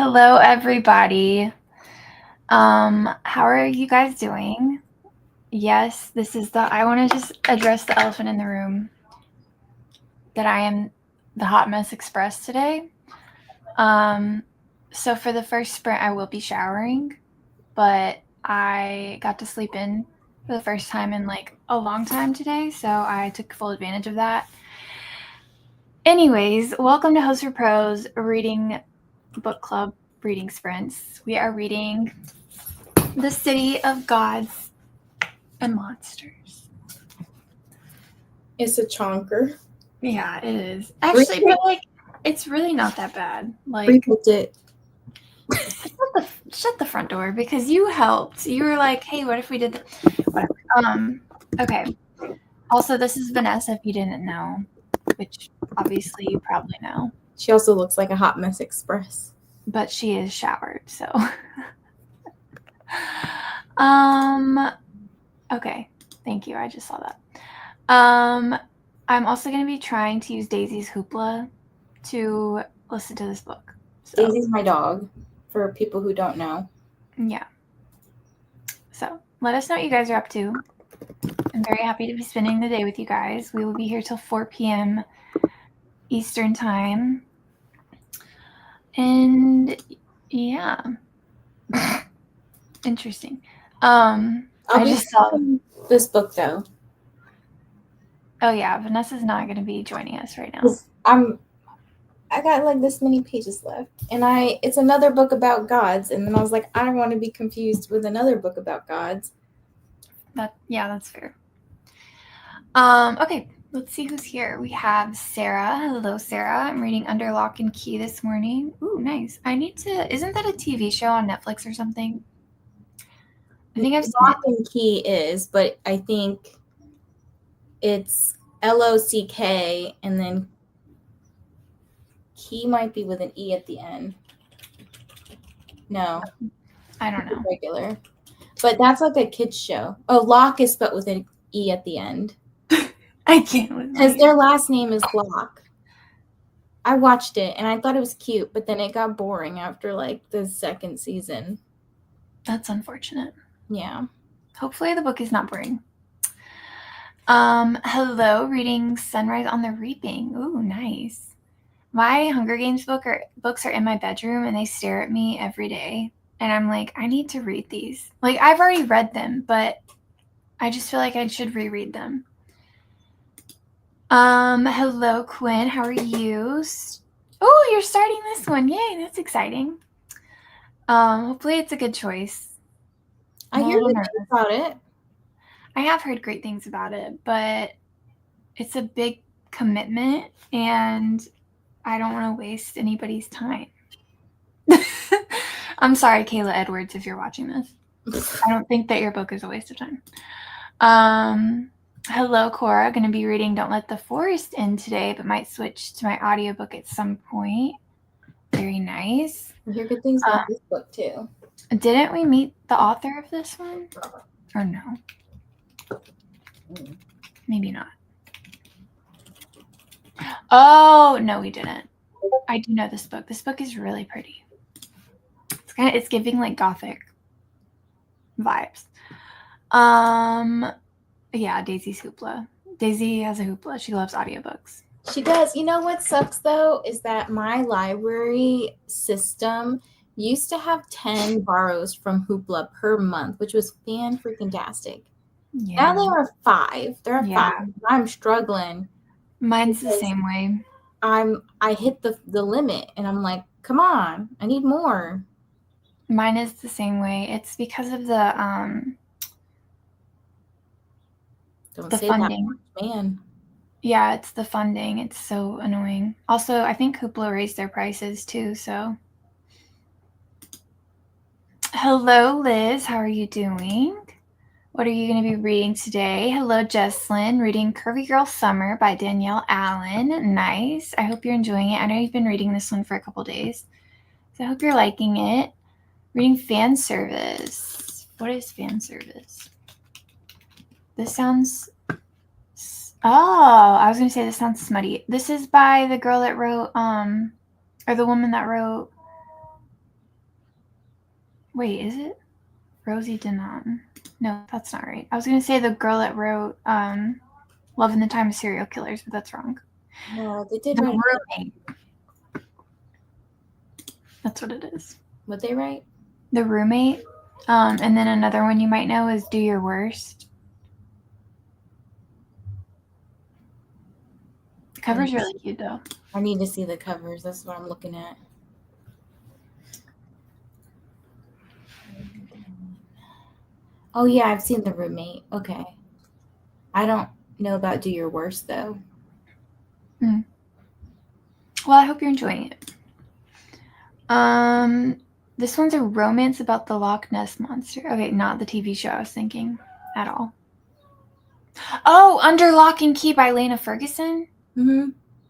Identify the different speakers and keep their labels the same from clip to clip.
Speaker 1: Hello, everybody. How are you guys doing? Yes, I want to just address the elephant in the room that I am the Hot Mess Express today. So for the first sprint, I will be showering, but I got to sleep in for the first time in like a long time today, so I took full advantage of that. Anyways, welcome to Host for Prose Reading Book Club Reading Sprints. We are reading The City of Gods and Monsters.
Speaker 2: It's a chonker.
Speaker 1: Yeah, it is. Actually, but like, it's really not that bad. Like,
Speaker 2: Rebuilt it.
Speaker 1: shut the front door because you helped. You were like, hey, what if we did that? Whatever. Okay. Also, this is Vanessa if you didn't know, which obviously you probably know.
Speaker 2: She also looks like a Hot Mess Express.
Speaker 1: But she is showered, so. Okay. Thank you. I just saw that. I'm also going to be trying to use Daisy's Hoopla to listen to this book. So.
Speaker 2: Daisy's my dog, for people who don't know.
Speaker 1: Yeah. So let us know what you guys are up to. I'm very happy to be spending the day with you guys. We will be here till 4 p.m. Eastern time. And yeah. Interesting. I just saw
Speaker 2: this book though.
Speaker 1: Oh yeah, Vanessa's not going to be joining us right now.
Speaker 2: I got like this many pages left, and it's another book about gods, and then I was like, I don't want to be confused with another book about gods.
Speaker 1: That's fair. Okay, let's see who's here. We have Sarah. Hello, Sarah. I'm reading Under Lock and Key this morning. Ooh, nice. Isn't that a TV show on Netflix or something? I think I've seen
Speaker 2: Lock and Key is, but I think it's Lock, and then Key might be with an E at the end. No.
Speaker 1: I don't know.
Speaker 2: Regular. But that's like a kid's show. Oh, Locke is spelled with an E at the end.
Speaker 1: I can't.
Speaker 2: Because their last name is Locke. I watched it, and I thought it was cute, but then it got boring after, like, the second season.
Speaker 1: That's unfortunate.
Speaker 2: Yeah.
Speaker 1: Hopefully the book is not boring. Hello, reading Sunrise on the Reaping. Ooh, nice. My Hunger Games books are in my bedroom, and they stare at me every day. And I'm like, I need to read these. Like, I've already read them, but I just feel like I should reread them. Hello, Quinn. How are you? Oh, you're starting this one. Yay, that's exciting. Hopefully it's a good choice.
Speaker 2: I hear good things about it.
Speaker 1: I have heard great things about it, but it's a big commitment, and I don't want to waste anybody's time. I'm sorry, Kayla Edwards, if you're watching this. I don't think that your book is a waste of time. Hello, Cora. Going to be reading Don't Let the Forest In today, but might switch to my audiobook at some point. Very nice.
Speaker 2: I hear good things about this book, too.
Speaker 1: Didn't we meet the author of this one? Or no? Maybe not. Oh, no, we didn't. I do know this book. This book is really pretty. It's giving like gothic vibes. Yeah, Daisy's Hoopla. Daisy has a Hoopla. She loves audiobooks.
Speaker 2: She does. You know what sucks, though, is that my library system used to have 10 borrows from Hoopla per month, which was fan-freaking-tastic. Yeah. Now there are 5. There are 5. I'm struggling.
Speaker 1: Mine's the same way.
Speaker 2: I hit the limit, and I'm like, come on, I need more.
Speaker 1: Mine is the same way. It's because of the funding.
Speaker 2: Man.
Speaker 1: Yeah, it's the funding. It's so annoying. Also, I think Hoopla raised their prices too, so. Hello, Liz. How are you doing? What are you going to be reading today? Hello, Jesslyn. Reading Curvy Girl Summer by Danielle Allen. Nice. I hope you're enjoying it. I know you've been reading this one for a couple days, so I hope you're liking it. Reading Fan Service. What is Fan Service? This sounds... Oh, I was going to say this sounds smutty. This is by the girl that wrote, or the woman that wrote Wait, is it? Rosie Denon. No, that's not right. I was going to say the girl that wrote Love in the Time of Serial Killers, but that's wrong.
Speaker 2: No, they did
Speaker 1: The
Speaker 2: write
Speaker 1: Roommate. That's what it is.
Speaker 2: What they write?
Speaker 1: The Roommate. And then another one you might know is Do Your Worst. The cover's really cute, though.
Speaker 2: I need to see the covers. That's what I'm looking at. Oh, yeah, I've seen The Roommate. Okay. I don't know about Do Your Worst, though.
Speaker 1: Well, I hope you're enjoying it. This one's a romance about the Loch Ness Monster. Okay, not the TV show I was thinking at all. Oh, Under Lock and Key by Lena Ferguson?
Speaker 2: Mm-hmm.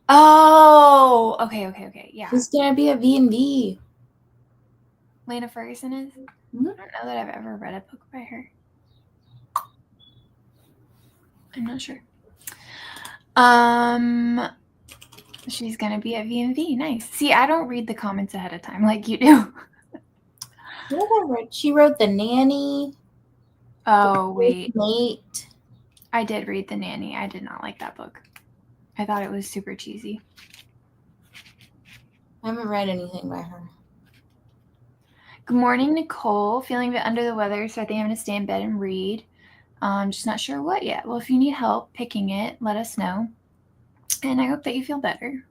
Speaker 1: Oh, okay. Yeah.
Speaker 2: She's going to be a V&V.
Speaker 1: Lena Ferguson is?
Speaker 2: Mm-hmm.
Speaker 1: I don't know that I've ever read a book by her. I'm not sure. She's going to be at V&V. Nice. See, I don't read the comments ahead of time like you do.
Speaker 2: What have I read? She wrote The Nanny.
Speaker 1: Oh, wait.
Speaker 2: Mate.
Speaker 1: I did read The Nanny. I did not like that book. I thought it was super cheesy.
Speaker 2: I haven't read anything by her.
Speaker 1: Good morning, Nicole. Feeling a bit under the weather, so I think I'm going to stay in bed and read. Just not sure what yet. Well, if you need help picking it, let us know. And I hope that you feel better.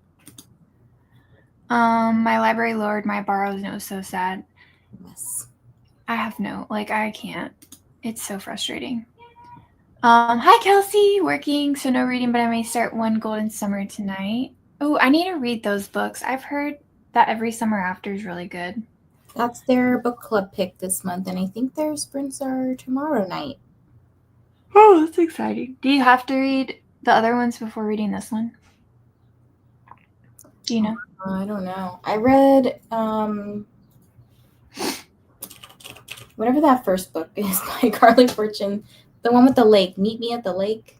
Speaker 1: My library lowered my borrows, and it was so sad.
Speaker 2: Yes.
Speaker 1: I have I can't. It's so frustrating. Hi, Kelsey. Working, so no reading, but I may start One Golden Summer tonight. Oh, I need to read those books. I've heard that Every Summer After is really good.
Speaker 2: That's their book club pick this month, and I think their sprints are tomorrow night.
Speaker 1: Oh, that's exciting. Do you have to read the other ones before reading this one? Do you know?
Speaker 2: I don't know. I read whatever that first book is by Carly Fortune, the one with the lake. Meet Me at the Lake.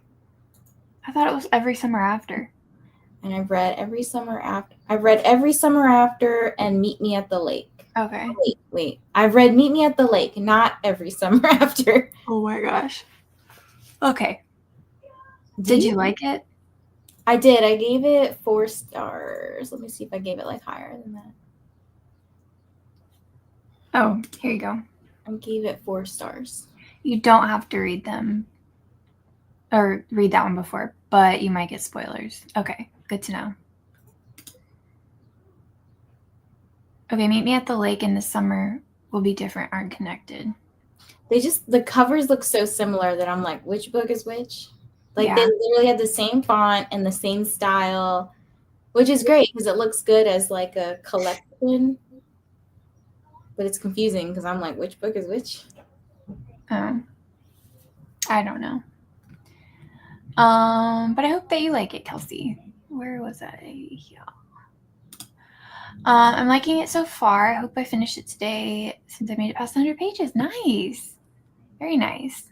Speaker 1: I thought it was Every Summer After.
Speaker 2: And I've read Every Summer After. I've read Every Summer After and Meet Me at the Lake.
Speaker 1: Okay.
Speaker 2: Wait. I've read Meet Me at the Lake, not Every Summer After.
Speaker 1: Oh my gosh. Okay. Did you like it?
Speaker 2: I did. I gave it 4 stars. Let me see if I gave it higher than that.
Speaker 1: Oh, here you go.
Speaker 2: I gave it 4 stars.
Speaker 1: You don't have to read them or read that one before, but you might get spoilers. Okay, good to know. Okay, Meet Me at the Lake in the Summer will be different, aren't connected.
Speaker 2: The covers look so similar that I'm like, which book is which? They literally have the same font and the same style, which is great because it looks good as a collection. But it's confusing because I'm like, which book is which?
Speaker 1: I don't know. But I hope that you like it, Kelsey. Where was I? Yeah. I'm liking it so far. I hope I finish it today since I made it past 100 pages. Nice. Very nice.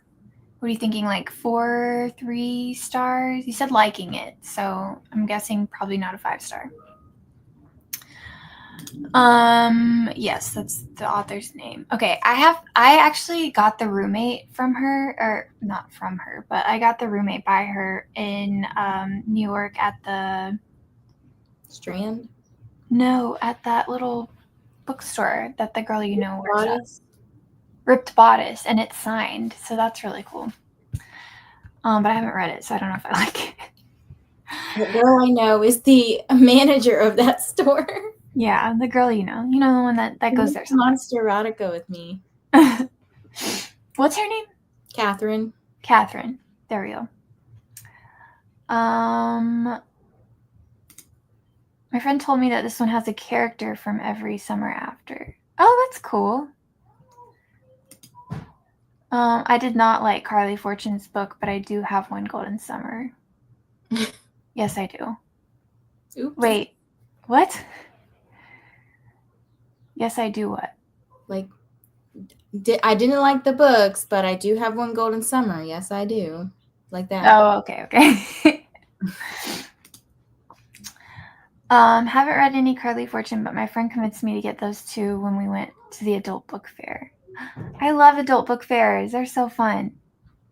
Speaker 1: What are you thinking? 4, 3 stars? You said liking it, so I'm guessing probably not a 5-star. Yes, that's the author's name. Okay, I actually got The Roommate from her, or not from her, but I got The Roommate by her in New York at the
Speaker 2: Strand?
Speaker 1: No, at that little bookstore that the girl works at.
Speaker 2: Bodice?
Speaker 1: Ripped Bodice, and it's signed, so that's really cool. But I haven't read it, so I don't know if I like it.
Speaker 2: The girl I know is the manager of that store.
Speaker 1: Yeah, the girl the one that goes there.
Speaker 2: Monster Erotica with me.
Speaker 1: What's her name?
Speaker 2: Catherine.
Speaker 1: There we go. My friend told me that this one has a character from Every Summer After. Oh, that's cool. I did not like Carly Fortune's book, but I do have One Golden Summer. Yes, I do.
Speaker 2: Oops.
Speaker 1: Wait, what? Yes, I do what?
Speaker 2: I didn't like the books, but I do have One Golden Summer. Yes, I do. Like that.
Speaker 1: Oh, okay. Haven't read any Carly Fortune, but my friend convinced me to get those two when we went to the adult book fair. I love adult book fairs. They're so fun.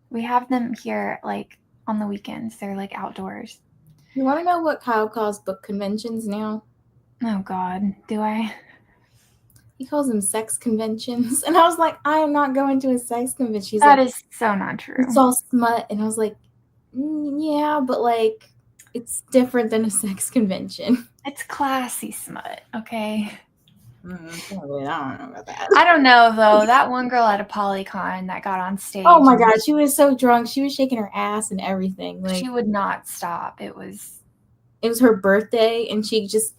Speaker 1: We have them here, like, on the weekends. They're, like, outdoors.
Speaker 2: You want to know what Kyle calls book conventions now?
Speaker 1: Oh, God. Do I?
Speaker 2: He calls them sex conventions. And I was like, I am not going to a sex convention. He's
Speaker 1: That
Speaker 2: like,
Speaker 1: is so not true.
Speaker 2: it's all smut. And I was like, yeah, but like, it's different than a sex convention.
Speaker 1: It's classy smut, okay?
Speaker 2: I don't know about that.
Speaker 1: I don't know, though. That one girl at a Polycon that got on stage.
Speaker 2: Oh my God, she was so drunk. She was shaking her ass and everything. Like,
Speaker 1: she would not stop. It was
Speaker 2: her birthday, and she just,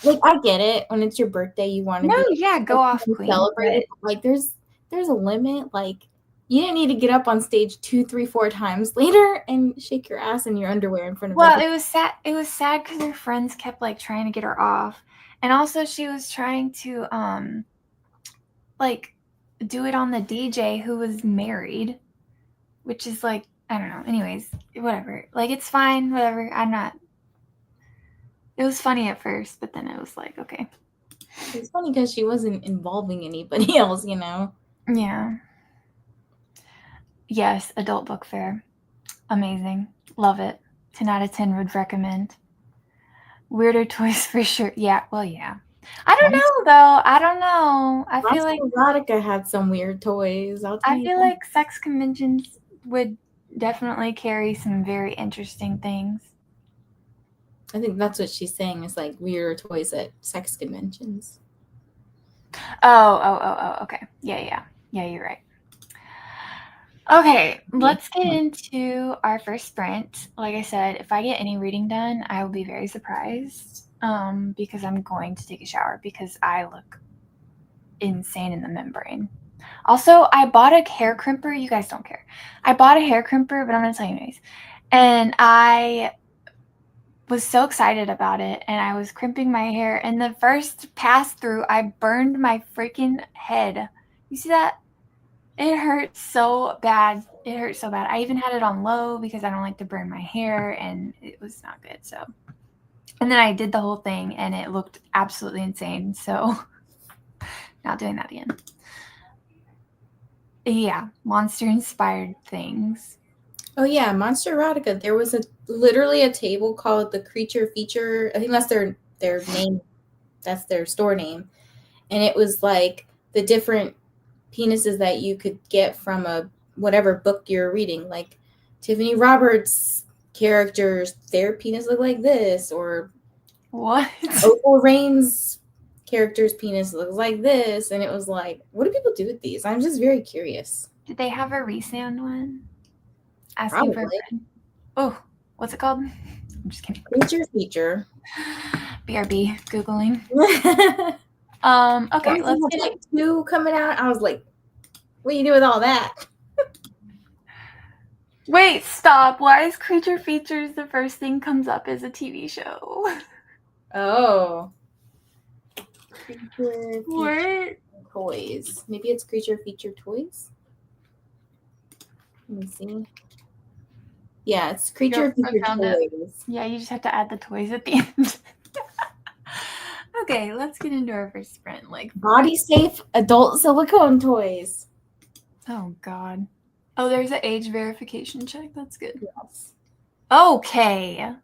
Speaker 2: like, I get it. When it's your birthday, you want to
Speaker 1: go off, queen.
Speaker 2: celebrate it. Like, there's a limit. Like, you didn't need to get up on stage 2, 3, 4 times later and shake your ass in your underwear in front of
Speaker 1: everyone. It was sad. It was sad because her friends kept, like, trying to get her off. And also she was trying to, like, do it on the DJ who was married, which is, like, I don't know. Anyways, whatever. Like, it's fine, whatever. I'm not. It was funny at first, but then it was like, okay.
Speaker 2: It's funny because she wasn't involving anybody else, you know?
Speaker 1: Yeah. Yes, adult book fair. Amazing. Love it. 10 out of 10 would recommend. Weirder toys for sure. Yeah, well, yeah. I don't know, though. I don't know. I feel like
Speaker 2: Erotica had some weird toys.
Speaker 1: I feel like sex conventions would definitely carry some very interesting things.
Speaker 2: I think that's what she's saying is like weirder toys at sex conventions.
Speaker 1: Oh, okay. Yeah, you're right. Okay, let's get into our first sprint. Like I said, if I get any reading done, I will be very surprised because I'm going to take a shower because I look insane in the membrane. Also, I bought a hair crimper. You guys don't care. I bought a hair crimper, but I'm going to tell you anyways. And I was so excited about it, and I was crimping my hair, and the first pass through, I burned my freaking head. You see that? It hurt so bad. It hurt so bad. I even had it on low because I don't like to burn my hair, and it was not good. So, and then I did the whole thing, and it looked absolutely insane. So, not doing that again. Yeah, monster-inspired things.
Speaker 2: Oh yeah, Monster Erotica. There was literally a table called the Creature Feature. I think that's their name. That's their store name, and it was like the different penises that you could get from a whatever book you're reading. Like Tiffany Roberts characters, their penis look like this, or
Speaker 1: what?
Speaker 2: Opal Rain's character's penis looks like this, and it was like, what do people do with these? I'm just very curious.
Speaker 1: Did they have a resand one?
Speaker 2: Asking
Speaker 1: for a friend. Oh, what's it called? I'm just kidding.
Speaker 2: Creature Feature.
Speaker 1: BRB Googling. Okay, let's get it.
Speaker 2: 2 coming out. I was like, what do you do with all that?
Speaker 1: Wait, stop. Why is Creature Features the first thing comes up as a TV show?
Speaker 2: Oh. Creature
Speaker 1: What?
Speaker 2: Toys. Maybe it's Creature Feature Toys? Let me see. Yeah, it's Creature Feature Toys.
Speaker 1: Yeah, you just have to add the toys at the end. Okay, let's get into our first sprint. Like
Speaker 2: Body safe adult silicone toys.
Speaker 1: Oh God. Oh, there's an age verification check. That's good.
Speaker 2: Yes.
Speaker 1: Okay.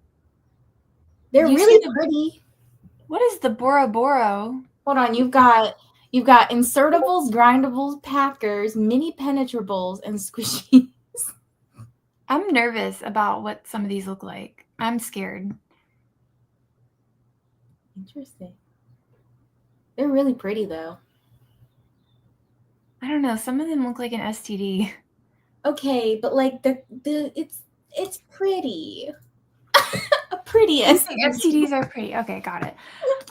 Speaker 2: They're really pretty.
Speaker 1: What is the Bora Boro?
Speaker 2: Hold on, you've got insertables, grindables, packers, mini penetrables, and squishies.
Speaker 1: I'm nervous about what some of these look like. I'm scared.
Speaker 2: Interesting. They're really pretty though.
Speaker 1: I don't know. Some of them look like an STD.
Speaker 2: Okay, but like it's pretty. A pretty STD.
Speaker 1: STDs are pretty. Okay, got it.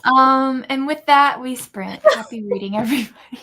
Speaker 1: And with that, we sprint. Happy reading, everybody.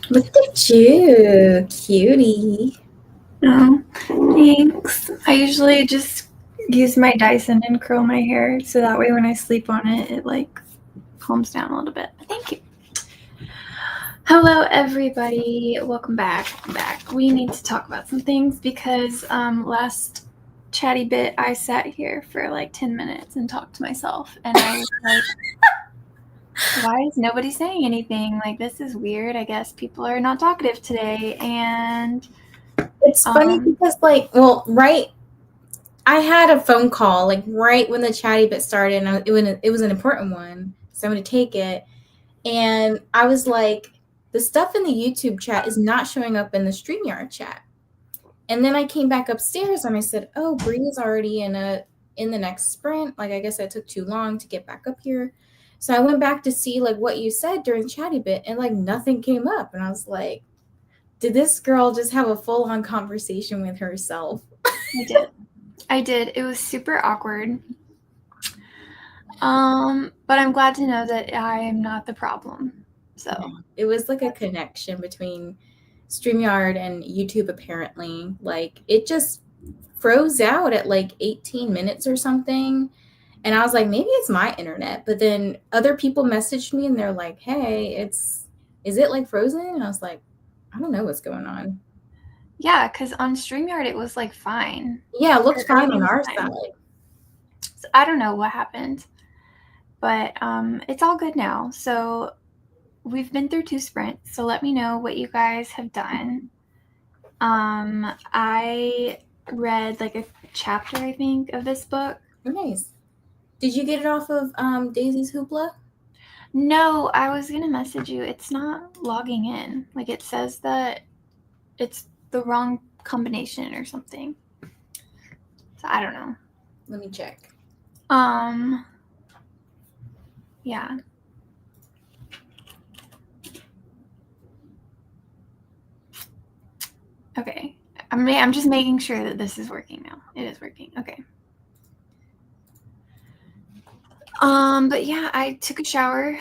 Speaker 2: Look at you, cutie.
Speaker 1: Oh, thanks. I usually just use my Dyson and curl my hair so that way when I sleep on it, it like calms down a little bit. Thank you. Hello, everybody. Welcome back. We need to talk about some things because last chatty bit I sat here for like 10 minutes and talked to myself, and I was like, why is nobody saying anything? Like, this is weird. I guess people are not talkative today. And
Speaker 2: it's funny because, like, well, right, I had a phone call, like, right when the chatty bit started, and it was an important one, so I'm going to take it. And I was like, the stuff in the YouTube chat is not showing up in the StreamYard chat. And then I came back upstairs and I said, oh, Bree is already in the next sprint. Like, I guess I took too long to get back up here. So I went back to see like what you said during chatty bit, and like nothing came up. And I was like, did this girl just have a full-on conversation with herself?
Speaker 1: I did. It was super awkward. But I'm glad to know that I am not the problem. So
Speaker 2: it was like a connection between StreamYard and YouTube, apparently. Like, it just froze out at like 18 minutes or something. And I was like, maybe it's my internet. But then other people messaged me and they're like, hey, is it like frozen? And I was like, I don't know what's going on.
Speaker 1: yeah, because on StreamYard it was like fine.
Speaker 2: Yeah, it looks fine on our side.
Speaker 1: So I don't know what happened, but it's all good now. So we've been through 2 sprints. So let me know what you guys have done. I read like a chapter, I think, of this book.
Speaker 2: Oh, nice. Did you get it off of Daisy's Hoopla?
Speaker 1: No, I was gonna message you. It's not logging in. Like, it says that it's the wrong combination or something. So I don't know.
Speaker 2: Let me check.
Speaker 1: Yeah. Okay. I'm just making sure that this is working now. It is working. Okay. But yeah, I took a shower.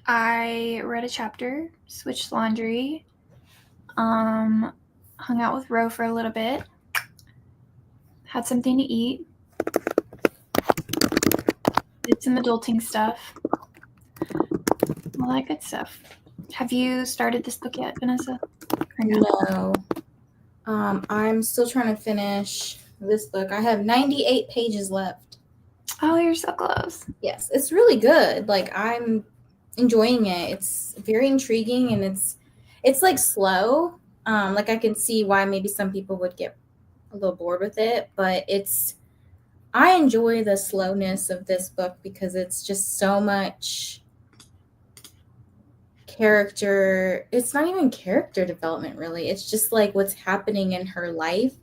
Speaker 1: I read a chapter, switched laundry, hung out with Ro for a little bit, had something to eat, did some adulting stuff, all that good stuff. Have you started this book yet, Vanessa?
Speaker 2: No. I'm still trying to finish this book. I have 98 pages left.
Speaker 1: Oh, you're so close.
Speaker 2: Yes, it's really good. Like, I'm enjoying it. It's very intriguing, and it's like slow. Like, I can see why maybe some people would get a little bored with it, but I enjoy the slowness of this book because it's just so much character. It's not even character development, really. It's just like what's happening in her life,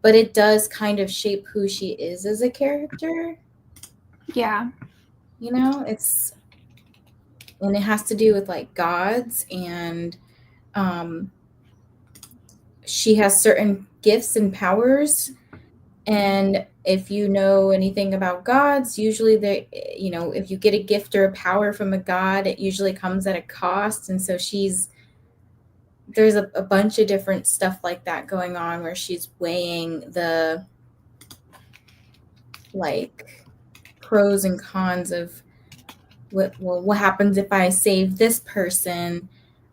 Speaker 2: but it does kind of shape who she is as a character.
Speaker 1: Yeah.
Speaker 2: You know, and it has to do with like gods, and she has certain gifts and powers. And if you know anything about gods, usually if you get a gift or a power from a god, it usually comes at a cost. And so there's a bunch of different stuff like that going on, where she's weighing the like pros and cons of what happens if I save this person,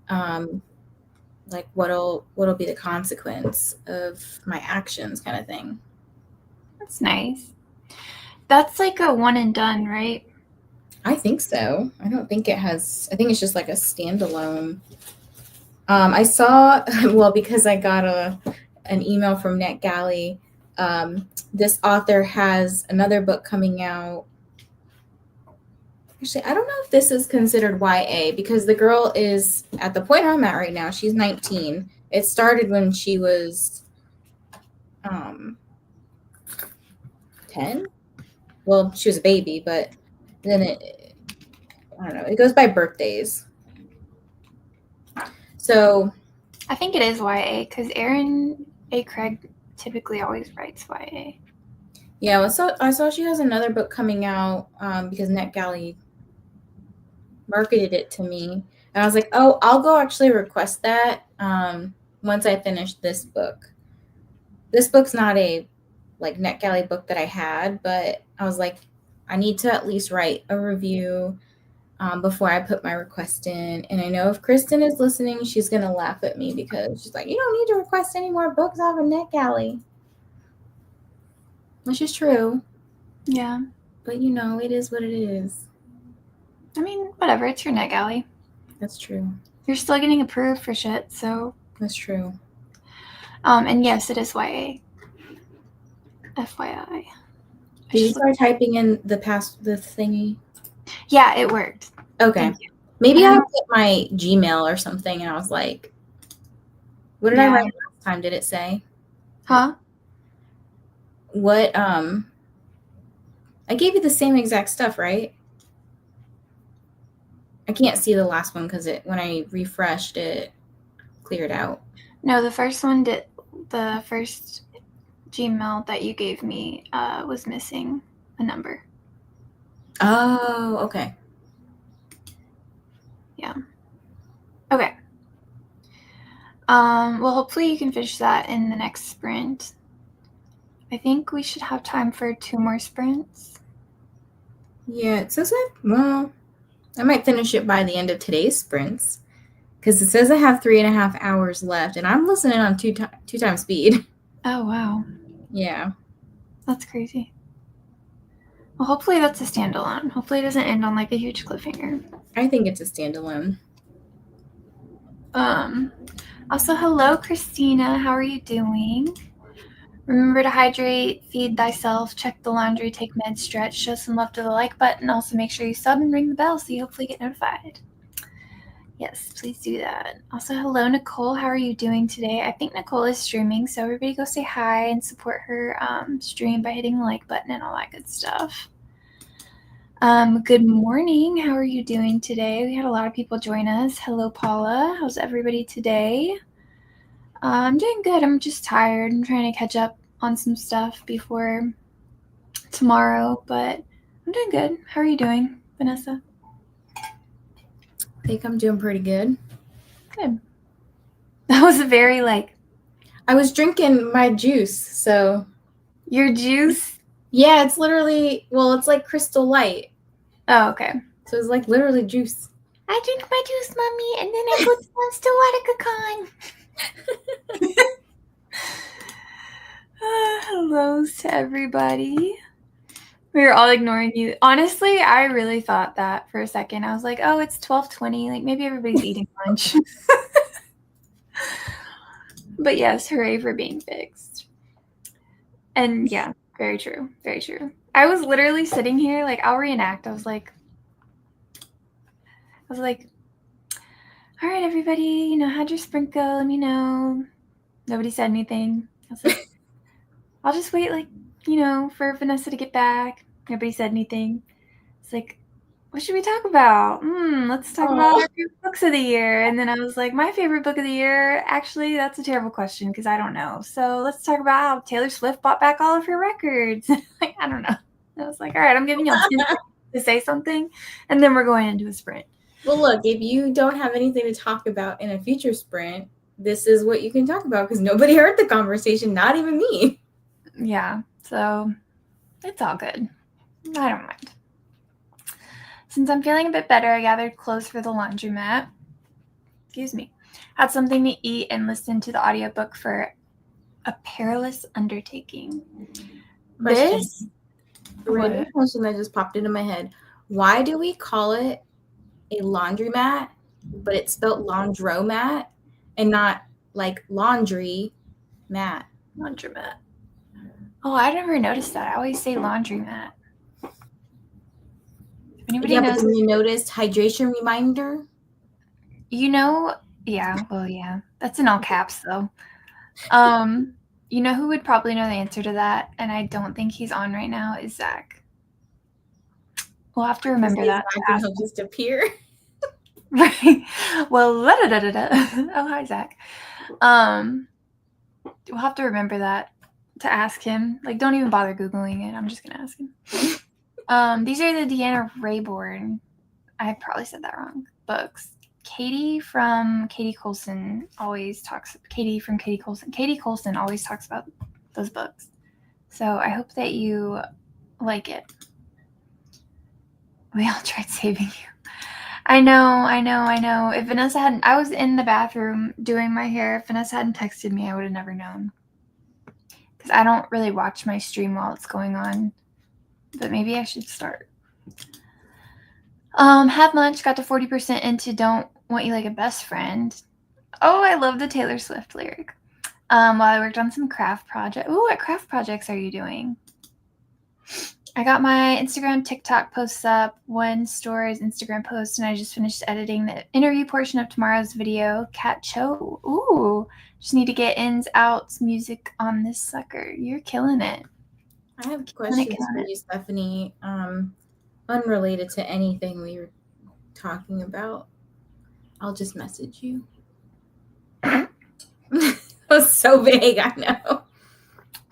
Speaker 2: like what'll be the consequence of my actions, kind of thing.
Speaker 1: That's nice. That's like a one and done, right?
Speaker 2: I think so. I don't think it has. I think it's just like a standalone. I saw, well, because I got an email from NetGalley. This author has another book coming out. Actually, I don't know if this is considered YA, because the girl is at the point I'm at right now. She's 19. It started when she was 10. Well, she was a baby, but then I don't know. It goes by birthdays. So
Speaker 1: I think it is YA because Aaron A. Craig typically always writes YA.
Speaker 2: Yeah, I saw she has another book coming out because NetGalley marketed it to me. And I was like, oh, I'll go actually request that once I finish this book. This book's not a like NetGalley book that I had, but I was like, I need to at least write a review before I put my request in. And I know if Kristen is listening, she's going to laugh at me because she's like, you don't need to request any more books off of NetGalley. Which is true.
Speaker 1: Yeah.
Speaker 2: But, you know, it is what it is.
Speaker 1: I mean, whatever. It's your NetGalley.
Speaker 2: That's true.
Speaker 1: You're still getting approved for shit, so.
Speaker 2: That's true.
Speaker 1: And yes, it is YA. FYI.
Speaker 2: Did you start typing in the thingy?
Speaker 1: Yeah, it worked.
Speaker 2: Okay. Maybe I put my Gmail or something, and I was like, what did I write last time? Did it say?
Speaker 1: Huh?
Speaker 2: What, I gave you the same exact stuff, right? I can't see the last one because when I refreshed, it cleared out.
Speaker 1: No, the first one did. The first Gmail that you gave me was missing a number.
Speaker 2: Oh, okay.
Speaker 1: Yeah. Okay. Well, hopefully you can finish that in the next sprint. I think we should have time for 2 more sprints.
Speaker 2: Yeah, it says well, I might finish it by the end of today's sprints because it says I have 3.5 hours left, and I'm listening on two times speed.
Speaker 1: Oh, wow.
Speaker 2: Yeah.
Speaker 1: That's crazy. Well, hopefully that's a standalone. Hopefully it doesn't end on like a huge cliffhanger.
Speaker 2: I think it's a standalone.
Speaker 1: Also, hello, Christina. How are you doing? Remember to hydrate, feed thyself, check the laundry, take meds, stretch, show some love to the like button. Also, make sure you sub and ring the bell so you hopefully get notified. Yes, please do that. Also, hello, Nicole. How are you doing today? I think Nicole is streaming, so everybody go say hi and support her stream by hitting the like button and all that good stuff. Good morning. How are you doing today? We had a lot of people join us. Hello, Paula. How's everybody today? I'm doing good. I'm just tired. I'm trying to catch up on some stuff before tomorrow, but I'm doing good. How are you doing, Vanessa?
Speaker 2: I think I'm doing pretty good.
Speaker 1: Good. That was a very
Speaker 2: I was drinking my juice, so.
Speaker 1: Your juice?
Speaker 2: Yeah, it's literally, it's like Crystal Light.
Speaker 1: Oh, okay.
Speaker 2: So it's like literally juice.
Speaker 1: I drink my juice, Mommy, and then I put some still water pecan. Hello to everybody. We were all ignoring you. Honestly, I really thought that for a second. I was like, oh, it's 12:20. Like, maybe everybody's eating lunch. But yes, hooray for being fixed. And yeah, very true. Very true. I was literally sitting here, I'll reenact. I was like, all right, everybody, how'd your sprint go? Let me know. Nobody said anything. I was like, I'll just wait, for Vanessa to get back. Nobody said anything. It's like, what should we talk about? Let's talk about our favorite books of the year. And then I was like, my favorite book of the year, actually, that's a terrible question because I don't know. So let's talk about how Taylor Swift bought back all of her records. I don't know. I was like, all right, I'm giving you 10 seconds to say something, and then we're going into a sprint.
Speaker 2: Well, look, if you don't have anything to talk about in a future sprint, this is what you can talk about because nobody heard the conversation, not even me.
Speaker 1: Yeah, so it's all good. I don't mind. Since I'm feeling a bit better, I gathered clothes for the laundromat. Excuse me. Had something to eat and listened to the audiobook for A Perilous Undertaking.
Speaker 2: Question. Random question that just popped into my head. Why do we call it a laundromat, but it's spelled laundromat and not like laundry mat?
Speaker 1: Laundromat. Oh, I never noticed that. I always say laundromat.
Speaker 2: Anybody knows? But you noticed hydration reminder?
Speaker 1: Yeah. Well, yeah. That's in all caps, though. You know who would probably know the answer to that, and I don't think he's on right now, is Zach. We'll have to remember that.
Speaker 2: He'll just appear.
Speaker 1: Right. Well, oh, hi, Zach. We'll have to remember that to ask him. Don't even bother Googling it. I'm just going to ask him. These are the Deanna Raybourn, I probably said that wrong, books. Katie from Katie Coulson always talks. Katie Coulson always talks about those books. So I hope that you like it. We all tried saving you. I know. If Vanessa hadn't, I was in the bathroom doing my hair. If Vanessa hadn't texted me, I would have never known. Because I don't really watch my stream while it's going on. But maybe I should start. Had lunch, got to 40% into Don't Want You Like a Best Friend. Oh, I love the Taylor Swift lyric. While I worked on some craft project. Ooh, what craft projects are you doing? I got my Instagram, TikTok posts up, one story's Instagram post, and I just finished editing the interview portion of tomorrow's video. Cat Cho. Ooh, just need to get ins, outs, music on this sucker. You're killing it.
Speaker 2: I have questions for you, Stephanie. Unrelated to anything we were talking about. I'll just message you. That was so vague, I know.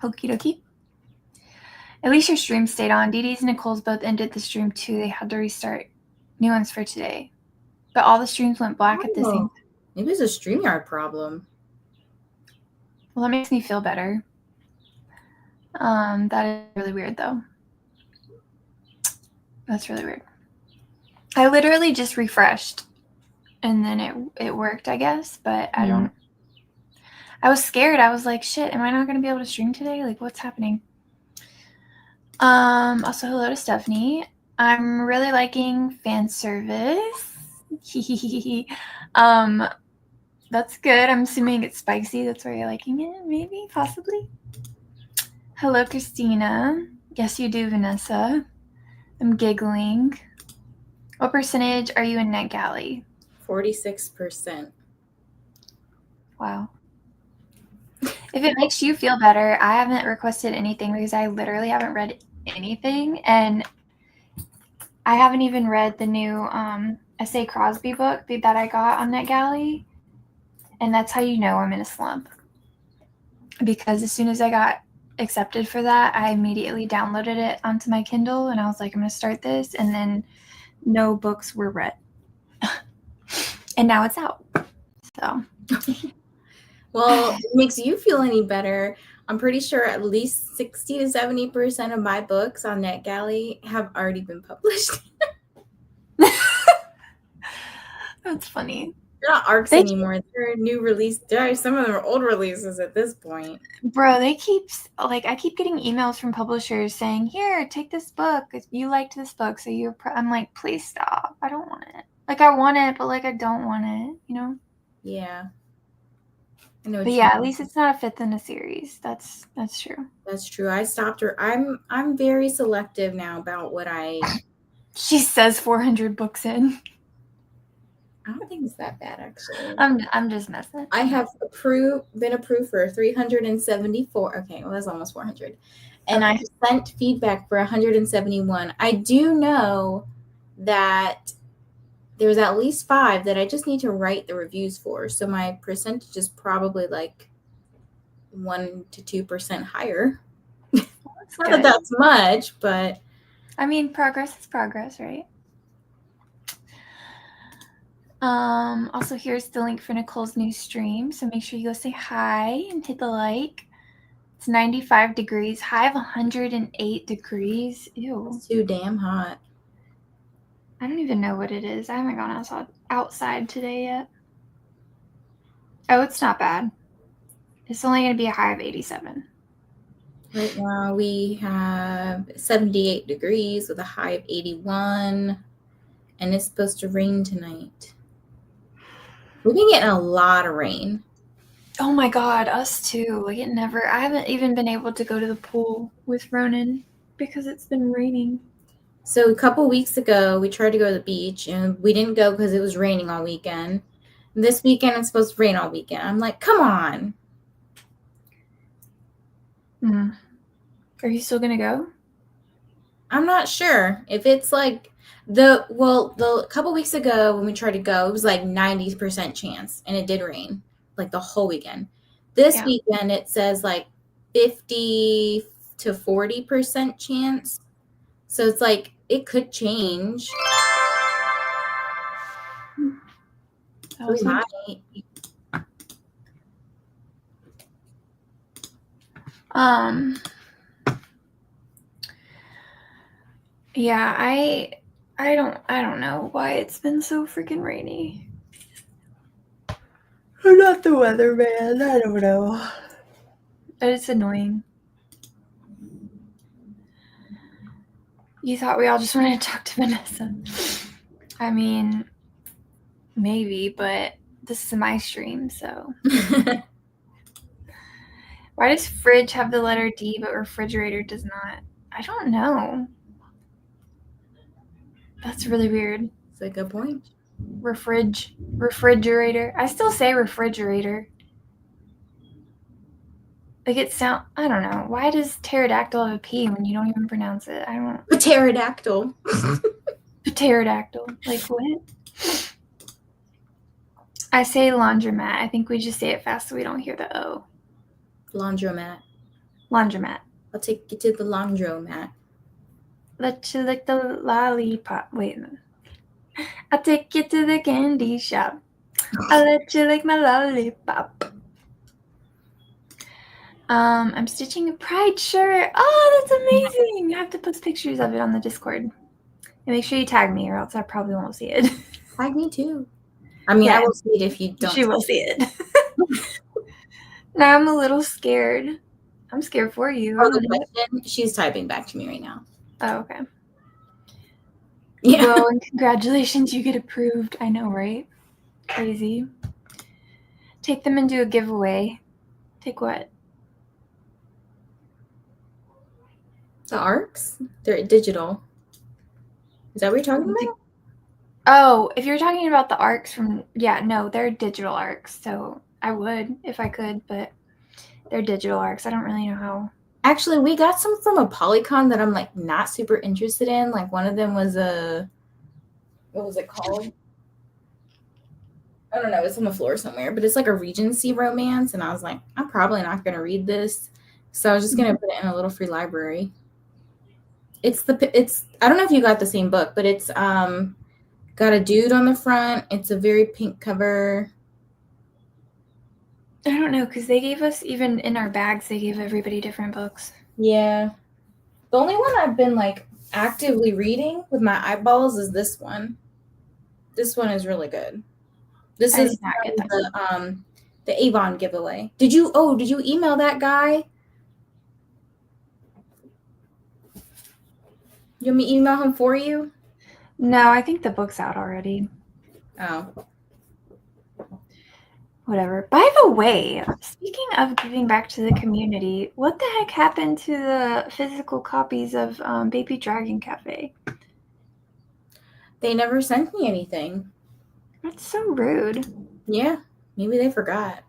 Speaker 1: Okie dokie. At least your stream stayed on. Dee Dee's and Nicole's both ended the stream too. They had to restart new ones for today. But all the streams went black at the same time.
Speaker 2: Maybe it's a StreamYard problem.
Speaker 1: Well, that makes me feel better. That is really weird, though. That's really weird. I literally just refreshed, and then it worked, I guess. But I don't. I was scared. I was like, shit, am I not going to be able to stream today? Like, what's happening? Also, hello to Stephanie. I'm really liking fan service. That's good. I'm assuming it's spicy. That's why you're liking it, maybe, possibly. Hello, Christina. Yes, you do, Vanessa. I'm giggling. What percentage are you in NetGalley?
Speaker 2: 46%.
Speaker 1: Wow. If it makes you feel better, I haven't requested anything because I literally haven't read anything, and I haven't even read the new S.A. Crosby book that I got on NetGalley, and that's how you know I'm in a slump. Because as soon as I got accepted for that, I immediately downloaded it onto my Kindle, and I was like, I'm going to start this, and then no books were read. And now it's out. So...
Speaker 2: Well, if it makes you feel any better, I'm pretty sure at least 60 to 70% of my books on NetGalley have already been published.
Speaker 1: That's funny.
Speaker 2: They're not ARCs anymore. They're new release. Some of them are old releases at this point.
Speaker 1: Bro, I keep getting emails from publishers saying, here, take this book. If you liked this book, so I'm like, please stop. I don't want it. Like, I want it, but like, I don't want it, you know?
Speaker 2: Yeah. I know.
Speaker 1: But yeah, at least it's not a fifth in a series. That's true.
Speaker 2: That's true. I stopped her. I'm very selective now about what I.
Speaker 1: She says 400 books in.
Speaker 2: I don't think it's that bad, actually.
Speaker 1: I'm just messing.
Speaker 2: I have been approved for 374. Okay, well, that's almost 400. And I sent feedback for 171. I do know that there's at least 5 that I just need to write the reviews for. So my percentage is probably like 1 to 2% higher. Not that that's much, but.
Speaker 1: I mean, progress is progress, right? Also, here's the link for Nicole's new stream. So make sure you go say hi and hit the like. It's 95 degrees, high of 108 degrees. Ew.
Speaker 2: It's too damn hot.
Speaker 1: I don't even know what it is. I haven't gone outside today yet. Oh, it's not bad. It's only going to be a high of 87.
Speaker 2: Right now we have 78 degrees with a high of 81. And it's supposed to rain tonight. We've been getting a lot of rain.
Speaker 1: Oh my God, us too. Like I haven't even been able to go to the pool with Ronan because it's been raining.
Speaker 2: So a couple weeks ago, we tried to go to the beach and we didn't go because it was raining all weekend. This weekend, it's supposed to rain all weekend. I'm like, come on.
Speaker 1: Are you still going to go?
Speaker 2: I'm not sure. If it's like the couple weeks ago when we tried to go, it was like 90% chance and it did rain like the whole weekend. This weekend, it says like 50 to 40% chance. So it's like, it could change. We might.
Speaker 1: Yeah, I don't know why it's been so freaking rainy. I'm not the weatherman. I don't know. But it's annoying. You thought we all just wanted to talk to Vanessa. I mean, maybe, but this is my stream, so. Why does fridge have the letter D but refrigerator does not? I don't know. That's really weird.
Speaker 2: That's a good point.
Speaker 1: Refrigerator. I still say refrigerator. Like it sound. I don't know. Why does pterodactyl have a P when you don't even pronounce it? I don't.
Speaker 2: Pterodactyl.
Speaker 1: Pterodactyl. Like what? I say laundromat. I think we just say it fast so we don't hear the O.
Speaker 2: Laundromat.
Speaker 1: Laundromat.
Speaker 2: I'll take you to the laundromat.
Speaker 1: Let you lick the lollipop. Wait. I'll take you to the candy shop. I'll let you lick my lollipop. I'm stitching a pride shirt. Oh, that's amazing. I have to post pictures of it on the Discord. And make sure you tag me or else I probably won't see it.
Speaker 2: Tag me too. I mean, yeah. I will see it if you don't.
Speaker 1: She will see it. Now I'm a little scared. I'm scared for you.
Speaker 2: Oh, the question? She's typing back to me right now.
Speaker 1: Oh, okay.
Speaker 2: Yeah.
Speaker 1: Well, and congratulations, you get approved. I know, right? Crazy. Take them and do a giveaway. Take what?
Speaker 2: The arcs? They're digital. Is that what you're talking about?
Speaker 1: Oh, if you're talking about the arcs from, yeah, no, they're digital arcs. So I would if I could, but they're digital arcs. I don't really know how.
Speaker 2: Actually, we got some from a Polycon that I'm like not super interested in. Like one of them was what was it called? I don't know. It's on the floor somewhere, but it's like a Regency romance. And I was like, I'm probably not going to read this. So I was just going to put it in a little free library. I don't know if you got the same book, but it's got a dude on the front. It's a very pink cover.
Speaker 1: I don't know, because they gave us, even in our bags, they gave everybody different books.
Speaker 2: Yeah. The only one I've been like actively reading with my eyeballs is this one. This one is really good. This is the Avon giveaway. Did you email that guy? You want me to email him for you?
Speaker 1: No, I think the book's out already.
Speaker 2: Oh.
Speaker 1: Whatever. By the way, speaking of giving back to the community, what the heck happened to the physical copies of Baby Dragon Cafe?
Speaker 2: They never sent me anything.
Speaker 1: That's so rude.
Speaker 2: Yeah, maybe they forgot.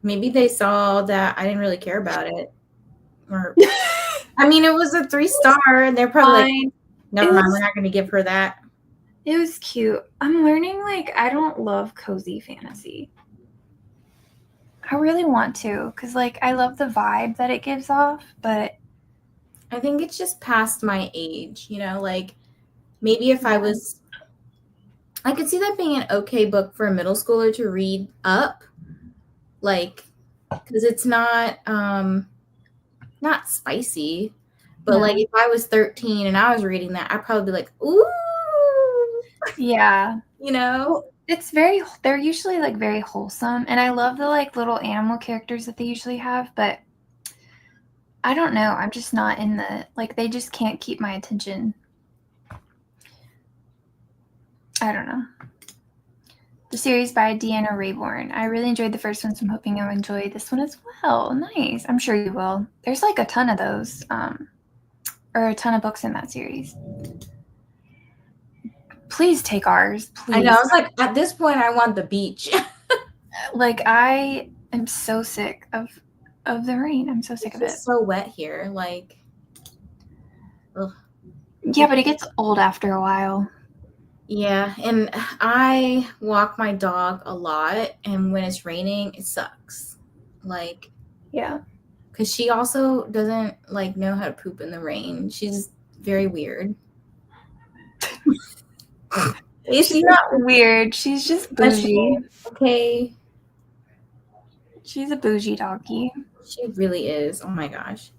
Speaker 2: Maybe they saw that I didn't really care about it. Or, I mean, it was a 3-star, and they're probably like, never mind, we're not going to give her that.
Speaker 1: It was cute. I'm learning, like, I don't love cozy fantasy. I really want to, because, like, I love the vibe that it gives off, but
Speaker 2: I think it's just past my age, you know, like, maybe if I could see that being an okay book for a middle schooler to read up, like, because it's not spicy, but like if I was 13 and I was reading that, I'd probably be like, ooh,
Speaker 1: yeah,
Speaker 2: you know.
Speaker 1: They're usually like very wholesome, and I love the like little animal characters that they usually have, but I don't know, I'm just not in the, like, they just can't keep my attention. I don't know. The series by Deanna Rayborn. I really enjoyed the first one, so I'm hoping I'll enjoy this one as well. Nice. I'm sure you will. There's like a ton of those, or a ton of books in that series. Please take ours, please.
Speaker 2: I know. I was like, at this point, I want the beach.
Speaker 1: Like, I am so sick of the rain. I'm so sick of it.
Speaker 2: It's so wet here. Like, ugh.
Speaker 1: Yeah, but it gets old after a while.
Speaker 2: Yeah, and I walk my dog a lot, and when it's raining, it sucks. Like,
Speaker 1: yeah,
Speaker 2: because she also doesn't like know how to poop in the rain. She's very weird. She's
Speaker 1: not
Speaker 2: not
Speaker 1: weird. She's just bougie.
Speaker 2: Okay.
Speaker 1: She's a bougie doggy.
Speaker 2: She really is. Oh my gosh.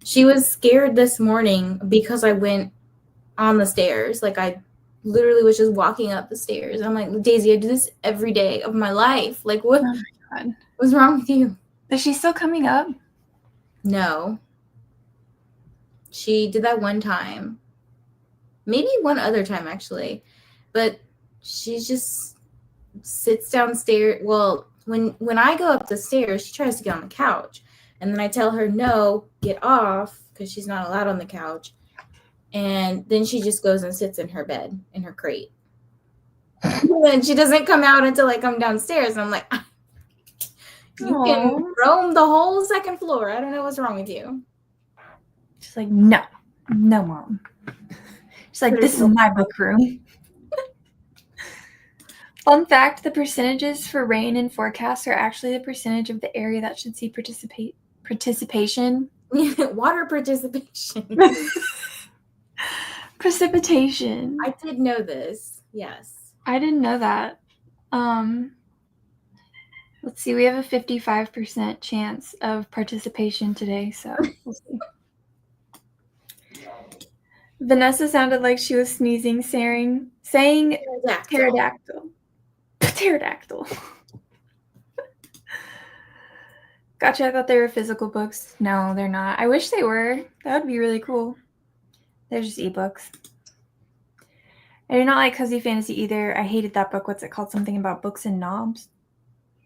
Speaker 2: She was scared this morning because I went on the stairs. Like I literally was just walking up the stairs. I'm like, Daisy, I do this every day of my life. Like what?
Speaker 1: Oh my God.
Speaker 2: What's wrong with you?
Speaker 1: Is she still coming up?
Speaker 2: No. She did that one time. Maybe one other time actually. But she just sits downstairs. Well, when I go up the stairs, she tries to get on the couch. And then I tell her, no, get off, because she's not allowed on the couch. And then she just goes and sits in her bed, in her crate. And she doesn't come out until I come downstairs. And I'm like, you can roam the whole second floor. I don't know what's wrong with you.
Speaker 1: She's like, no, Mom. She's like, this is my book room. Fun fact, the percentages for rain and forecasts are actually the percentage of the area that should see participation.
Speaker 2: Water participation.
Speaker 1: Precipitation.
Speaker 2: I did know this. Yes.
Speaker 1: I didn't know that. Let's see, we have a 55% chance of participation today, so we'll see. Vanessa sounded like she was sneezing, saying pterodactyl. Pterodactyl. Gotcha, I thought they were physical books. No, they're not. I wish they were. That would be really cool. They're just ebooks. I do not like cozy fantasy either. I hated that book. What's it called? Something about books and knobs.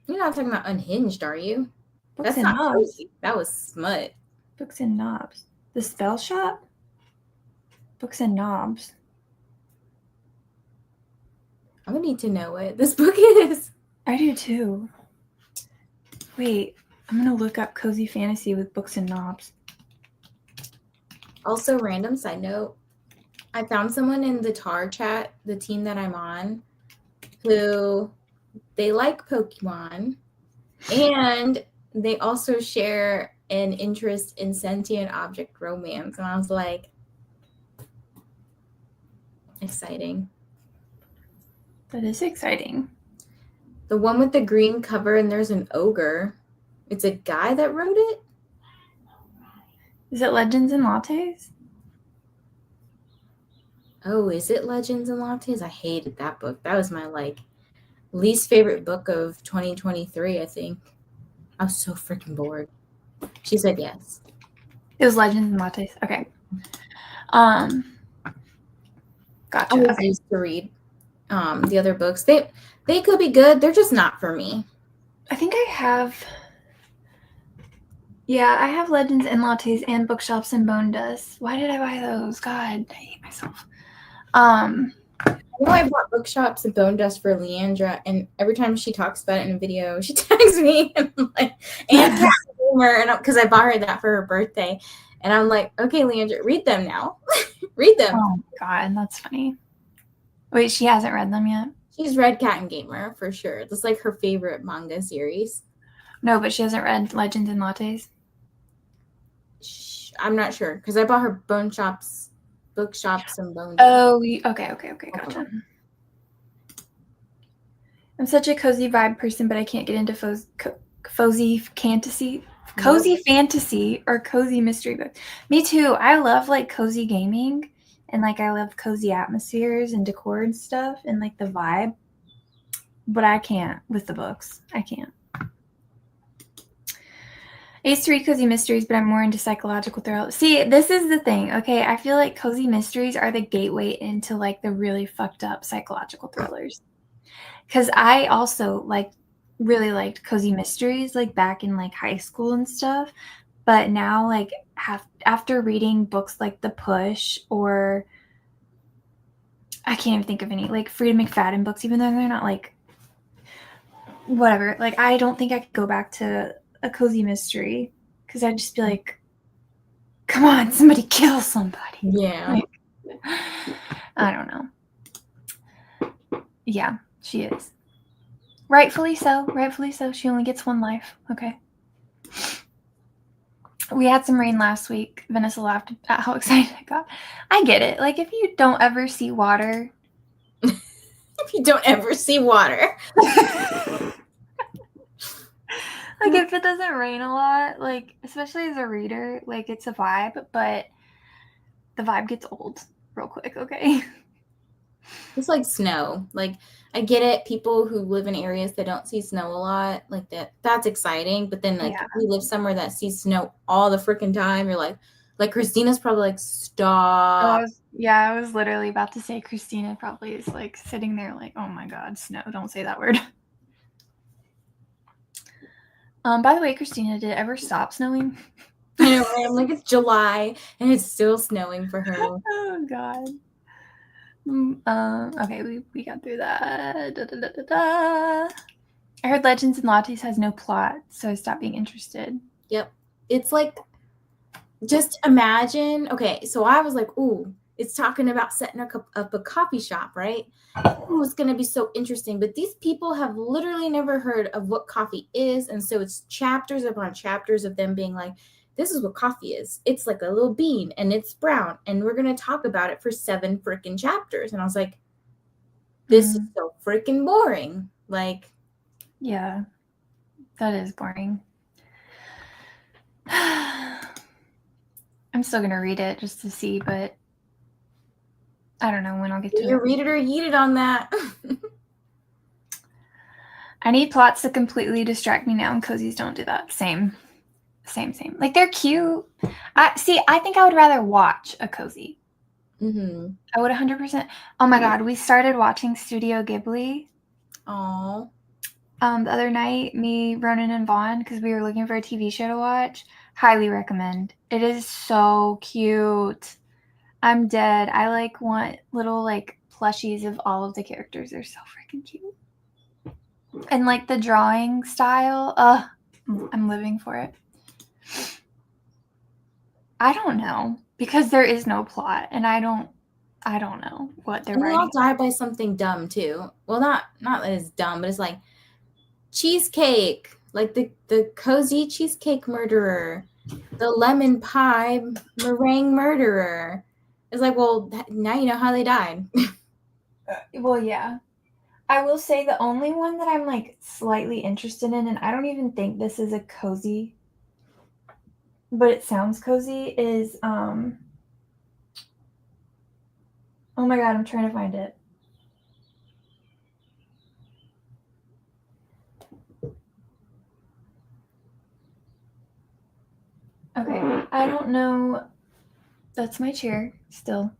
Speaker 2: You're not talking about Unhinged, are you?
Speaker 1: Books and knobs.
Speaker 2: Cozy. That was smut.
Speaker 1: Books and knobs. The Spell Shop? Books and knobs.
Speaker 2: I'm gonna need to know what this book is.
Speaker 1: I do too. Wait, I'm gonna look up cozy fantasy with books and knobs.
Speaker 2: Also, random side note, I found someone in the TAR chat, the team that I'm on, who they like Pokemon, and they also share an interest in sentient object romance. And I was like, exciting.
Speaker 1: That is exciting.
Speaker 2: The one with the green cover and there's an ogre. It's a guy that wrote it?
Speaker 1: Is it Legends and Lattes?
Speaker 2: Oh, is it Legends and Lattes? I hated that book. That was my least favorite book of 2023, I think. I was so freaking bored. She said yes.
Speaker 1: It was Legends and Lattes. Okay. Gotcha.
Speaker 2: I used to read the other books. They could be good. They're just not for me.
Speaker 1: I think I have. Yeah, I have Legends and Lattes and Bookshops and Bone Dust. Why did I buy those? God, I hate myself.
Speaker 2: I know I bought Bookshops and Bone Dust for Leandra, and every time she talks about it in a video, she tags me and Cat Gamer, and because I bought her that for her birthday, and I'm like, okay, Leandra, read them now. Read them.
Speaker 1: Oh my God, that's funny. Wait, she hasn't read them yet?
Speaker 2: She's read Cat and Gamer for sure. That's like her favorite manga series.
Speaker 1: No, but she hasn't read Legends and Lattes.
Speaker 2: I'm not sure because I bought her Bookshops and Bone.
Speaker 1: Oh, okay, gotcha. I'm such a cozy vibe person, but I can't get into cozy fantasy or cozy mystery books. Me too. I love cozy gaming and I love cozy atmospheres and decor and stuff and the vibe. But I can't with the books. I can't. I used to read cozy mysteries, but I'm more into psychological thrillers. See, this is the thing, okay? I feel like cozy mysteries are the gateway into the really fucked up psychological thrillers. Because I also really liked cozy mysteries back in high school and stuff. But now after reading books like The Push or I can't even think of any Frida McFadden books, even though they're not whatever. I don't think I could go back to a cozy mystery because I'd just be like, come on, somebody kill somebody.
Speaker 2: Yeah.
Speaker 1: I don't know. Yeah, she is. Rightfully so. She only gets one life. Okay. We had some rain last week. Vanessa laughed at how excited I got. I get it. If you don't ever see water,
Speaker 2: You don't ever see water.
Speaker 1: Like, if it doesn't rain a lot, like, especially as a reader, like, it's a vibe, but the vibe gets old real quick, okay?
Speaker 2: It's like snow. Like, I get it. People who live in areas that don't see snow a lot, like that's exciting. But then, like,
Speaker 1: Yeah.
Speaker 2: if you live somewhere that sees snow all the freaking time, you're like Christina's probably like, stop.
Speaker 1: I was literally about to say Christina probably is, like, sitting there like, oh my God, snow, don't say that word. By the way, Christina, did it ever stop snowing?
Speaker 2: I know, right? I'm like, it's July and it's still snowing for her.
Speaker 1: Oh God. Okay, we got through that. I heard Legends and Lattes has no plot, so I stopped being interested.
Speaker 2: Yep. It's like, just imagine. Okay, so I was like, ooh, it's talking about setting up a coffee shop, right? Ooh, it's going to be so interesting. But these people have literally never heard of what coffee is. And so it's chapters upon chapters of them being like, this is what coffee is. It's like a little bean and it's brown. And we're going to talk about it for 7 freaking chapters. And I was like, this is so freaking boring. Like,
Speaker 1: yeah, that is boring. I'm still going to read it just to see, but I don't know when I'll get to
Speaker 2: you read it or eat it on that.
Speaker 1: I need plots to completely distract me now, and cozies don't do that. Same. Like, they're cute. I think I would rather watch a cozy.
Speaker 2: Mm-hmm.
Speaker 1: I would 100%. Oh my God, we started watching Studio Ghibli.
Speaker 2: Oh.
Speaker 1: The other night, me, Ronan, and Vaughn, because we were looking for a TV show to watch. Highly recommend. It is so cute. I'm dead. I like want little like plushies of all of the characters. They're so freaking cute. And like the drawing style, I'm living for it. I don't know, because there is no plot, and I don't know what they're writing.
Speaker 2: They all die by something dumb too. Well, not that it's dumb, but it's like cheesecake, like the cozy cheesecake murderer, the lemon pie meringue murderer. It's like, well, now you know how they died.
Speaker 1: Well, yeah. I will say the only one that I'm like slightly interested in, and I don't even think this is a cozy, but it sounds cozy, is oh my God, I'm trying to find it. Okay, I don't know. That's my chair still.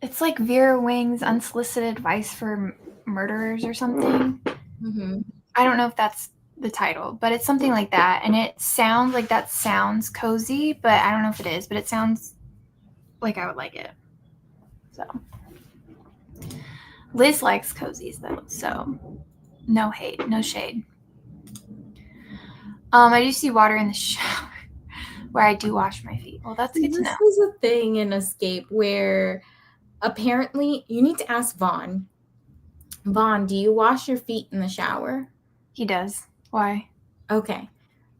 Speaker 1: It's like Vera Wing's Unsolicited Advice for Murderers or something.
Speaker 2: Mm-hmm.
Speaker 1: I don't know if that's the title, but it's something like that. And it sounds like that sounds cozy, but I don't know if it is, but it sounds like I would like it. So Liz likes cozies though, so no hate, no shade. I do see water in the shower where I do wash my feet. Well, that's good to know.
Speaker 2: This is a thing in Escape where apparently you need to ask Vaughn. Vaughn, do you wash your feet in the shower?
Speaker 1: He does. Why?
Speaker 2: Okay.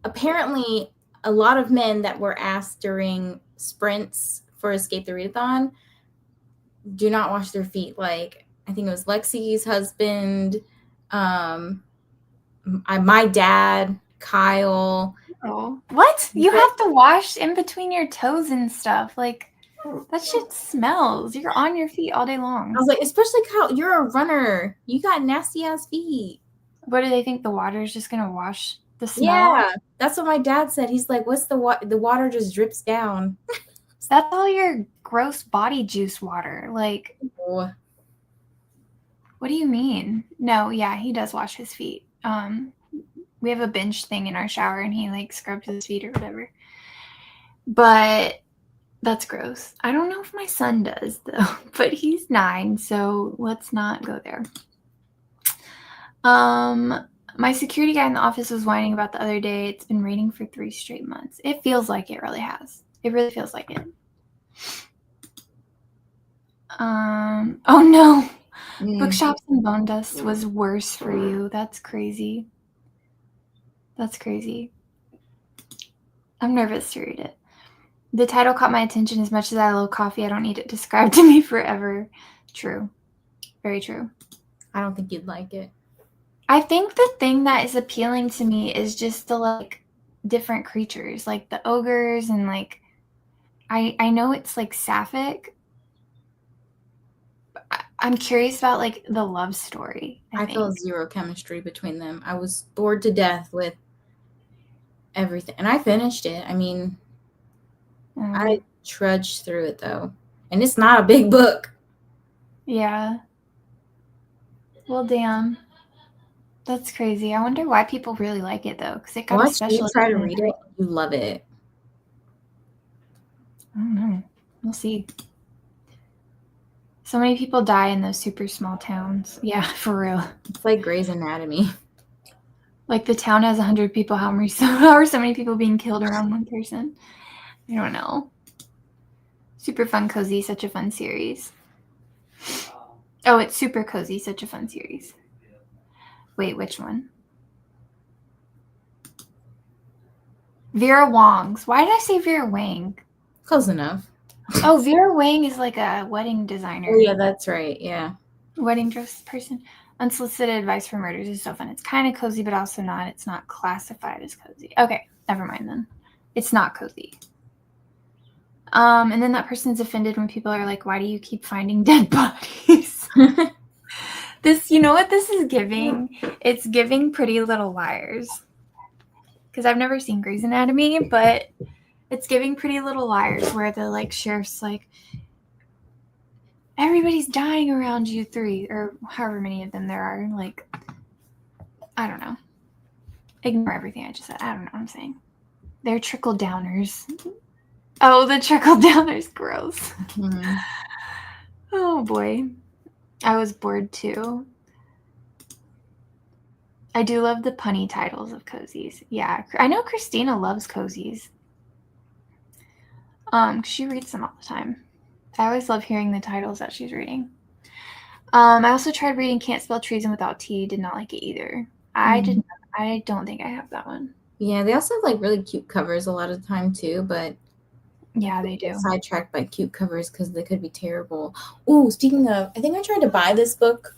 Speaker 2: Apparently, a lot of men that were asked during sprints for Escape the Readathon do not wash their feet. Like, I think it was Lexi's husband, my dad, Kyle.
Speaker 1: Oh, what? You have to wash in between your toes and stuff. Like, that shit smells. You're on your feet all day long.
Speaker 2: I was like, especially Kyle, you're a runner. You got nasty ass feet.
Speaker 1: What do they think? The water is just gonna wash the smell?
Speaker 2: Yeah, that's what my dad said. He's like, what's the water just drips down.
Speaker 1: That's all your gross body juice water. Like,
Speaker 2: Oh.
Speaker 1: What do you mean? No, yeah, he does wash his feet. We have a bench thing in our shower, and he like scrubs his feet or whatever. But that's gross. I don't know if my son does though, but he's 9, so let's not go there. My security guy in the office was whining about the other day. It's been raining for 3 straight months. It feels like it really has. It really feels like it. Oh no. Bookshops and Bone Dust was worse for you. That's crazy. That's crazy. I'm nervous to read it. The title caught my attention. As much as I love coffee, I don't need it described to me forever. True. Very true.
Speaker 2: I don't think you'd like it.
Speaker 1: I think the thing that is appealing to me is just the like different creatures, like the ogres and like I know it's like sapphic. I'm curious about like the love story.
Speaker 2: I felt zero chemistry between them. I was bored to death with everything, and I finished it. I mean, I trudged through it though, and it's not a big book.
Speaker 1: Yeah. Well, damn. That's crazy. I wonder why people really like it though, because it got a special.
Speaker 2: You try to read it, you love it.
Speaker 1: I don't know. We'll see. So many people die in those super small towns. Yeah, for real.
Speaker 2: It's like Grey's Anatomy.
Speaker 1: Like the town has 100 people. How are so many people being killed around one person? I don't know. Super fun, cozy, such a fun series. Oh, it's super cozy, such a fun series. Wait, which one? Vera Wong's. Why did I say Vera Wang?
Speaker 2: Close enough.
Speaker 1: Oh, Vera Wang is like a wedding designer.
Speaker 2: Oh, yeah, that's right. Yeah.
Speaker 1: Wedding dress person. Unsolicited advice for murders is so fun. It's kind of cozy, but also not. It's not classified as cozy. Okay, never mind then. It's not cozy. And then that person's offended when people are like, why do you keep finding dead bodies? This, you know what this is giving? It's giving Pretty Little Liars. Because I've never seen Grey's Anatomy, but it's giving Pretty Little Liars where the like sheriff's like, everybody's dying around you three, or however many of them there are. Like, I don't know. Ignore everything I just said. I don't know what I'm saying. They're trickle downers. Oh, the trickle downers, gross.
Speaker 2: Mm-hmm.
Speaker 1: Oh boy. I was bored too. I do love the punny titles of cozies. Yeah, I know Christina loves cozies. She reads them all the time. I always love hearing the titles that she's reading. I also tried reading Can't Spell Treason Without T. Did not like it either. I don't think I have that one.
Speaker 2: Yeah, they also have like really cute covers a lot of the time too, but
Speaker 1: yeah, they do.
Speaker 2: Sidetracked by cute covers because they could be terrible. Ooh, speaking of, I think I tried to buy this book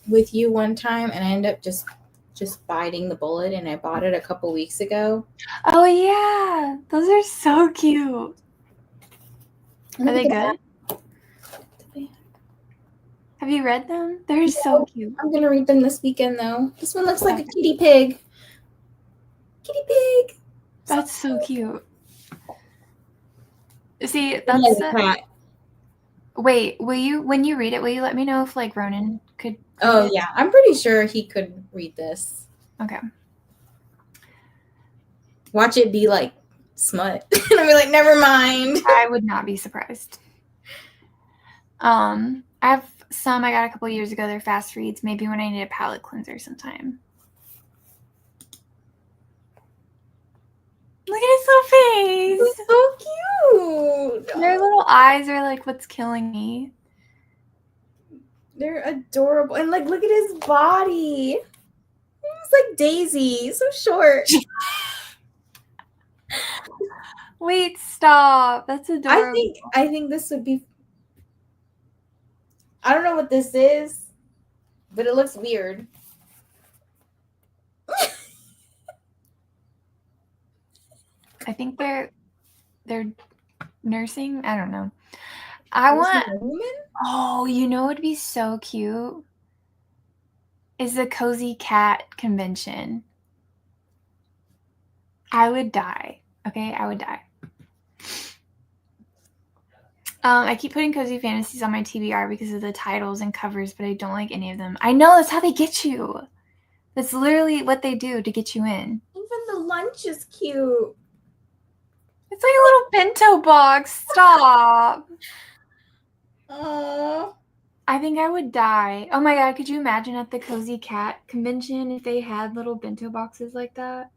Speaker 2: with you one time, and I ended up just biting the bullet, and I bought it a couple weeks ago.
Speaker 1: Oh yeah, those are so cute. Are they good? Have you read them? They're so cute.
Speaker 2: I'm gonna read them this weekend though. This one looks like a kitty pig. Kitty pig.
Speaker 1: That's so cute. See, that's
Speaker 2: cat.
Speaker 1: Wait, when you read it, will you let me know if like Ronan could?
Speaker 2: Oh yeah, I'm pretty sure he could read this.
Speaker 1: Okay.
Speaker 2: Watch it be like smut, and I'll be like, never mind.
Speaker 1: I would not be surprised. I have some I got a couple years ago. They're fast reads. Maybe when I need a palate cleanser sometime. Look at his little face.
Speaker 2: It's so cute.
Speaker 1: Their little eyes are like what's killing me.
Speaker 2: They're adorable. And like, look at his body. He's like Daisy. So short.
Speaker 1: Wait, stop. That's adorable.
Speaker 2: I think this would be... I don't know what this is, but it looks weird.
Speaker 1: I think they're nursing. I don't know. Oh, you know what would be so cute? Is the Cozy Cat convention. I would die. Okay, I would die. I keep putting Cozy Fantasies on my TBR because of the titles and covers, but I don't like any of them. I know, that's how they get you. That's literally what they do to get you in.
Speaker 2: Even the lunch is cute.
Speaker 1: It's like a little bento box. Stop.
Speaker 2: Aww.
Speaker 1: I think I would die. Oh my god, could you imagine at the Cozy Cat convention if they had little bento boxes like that?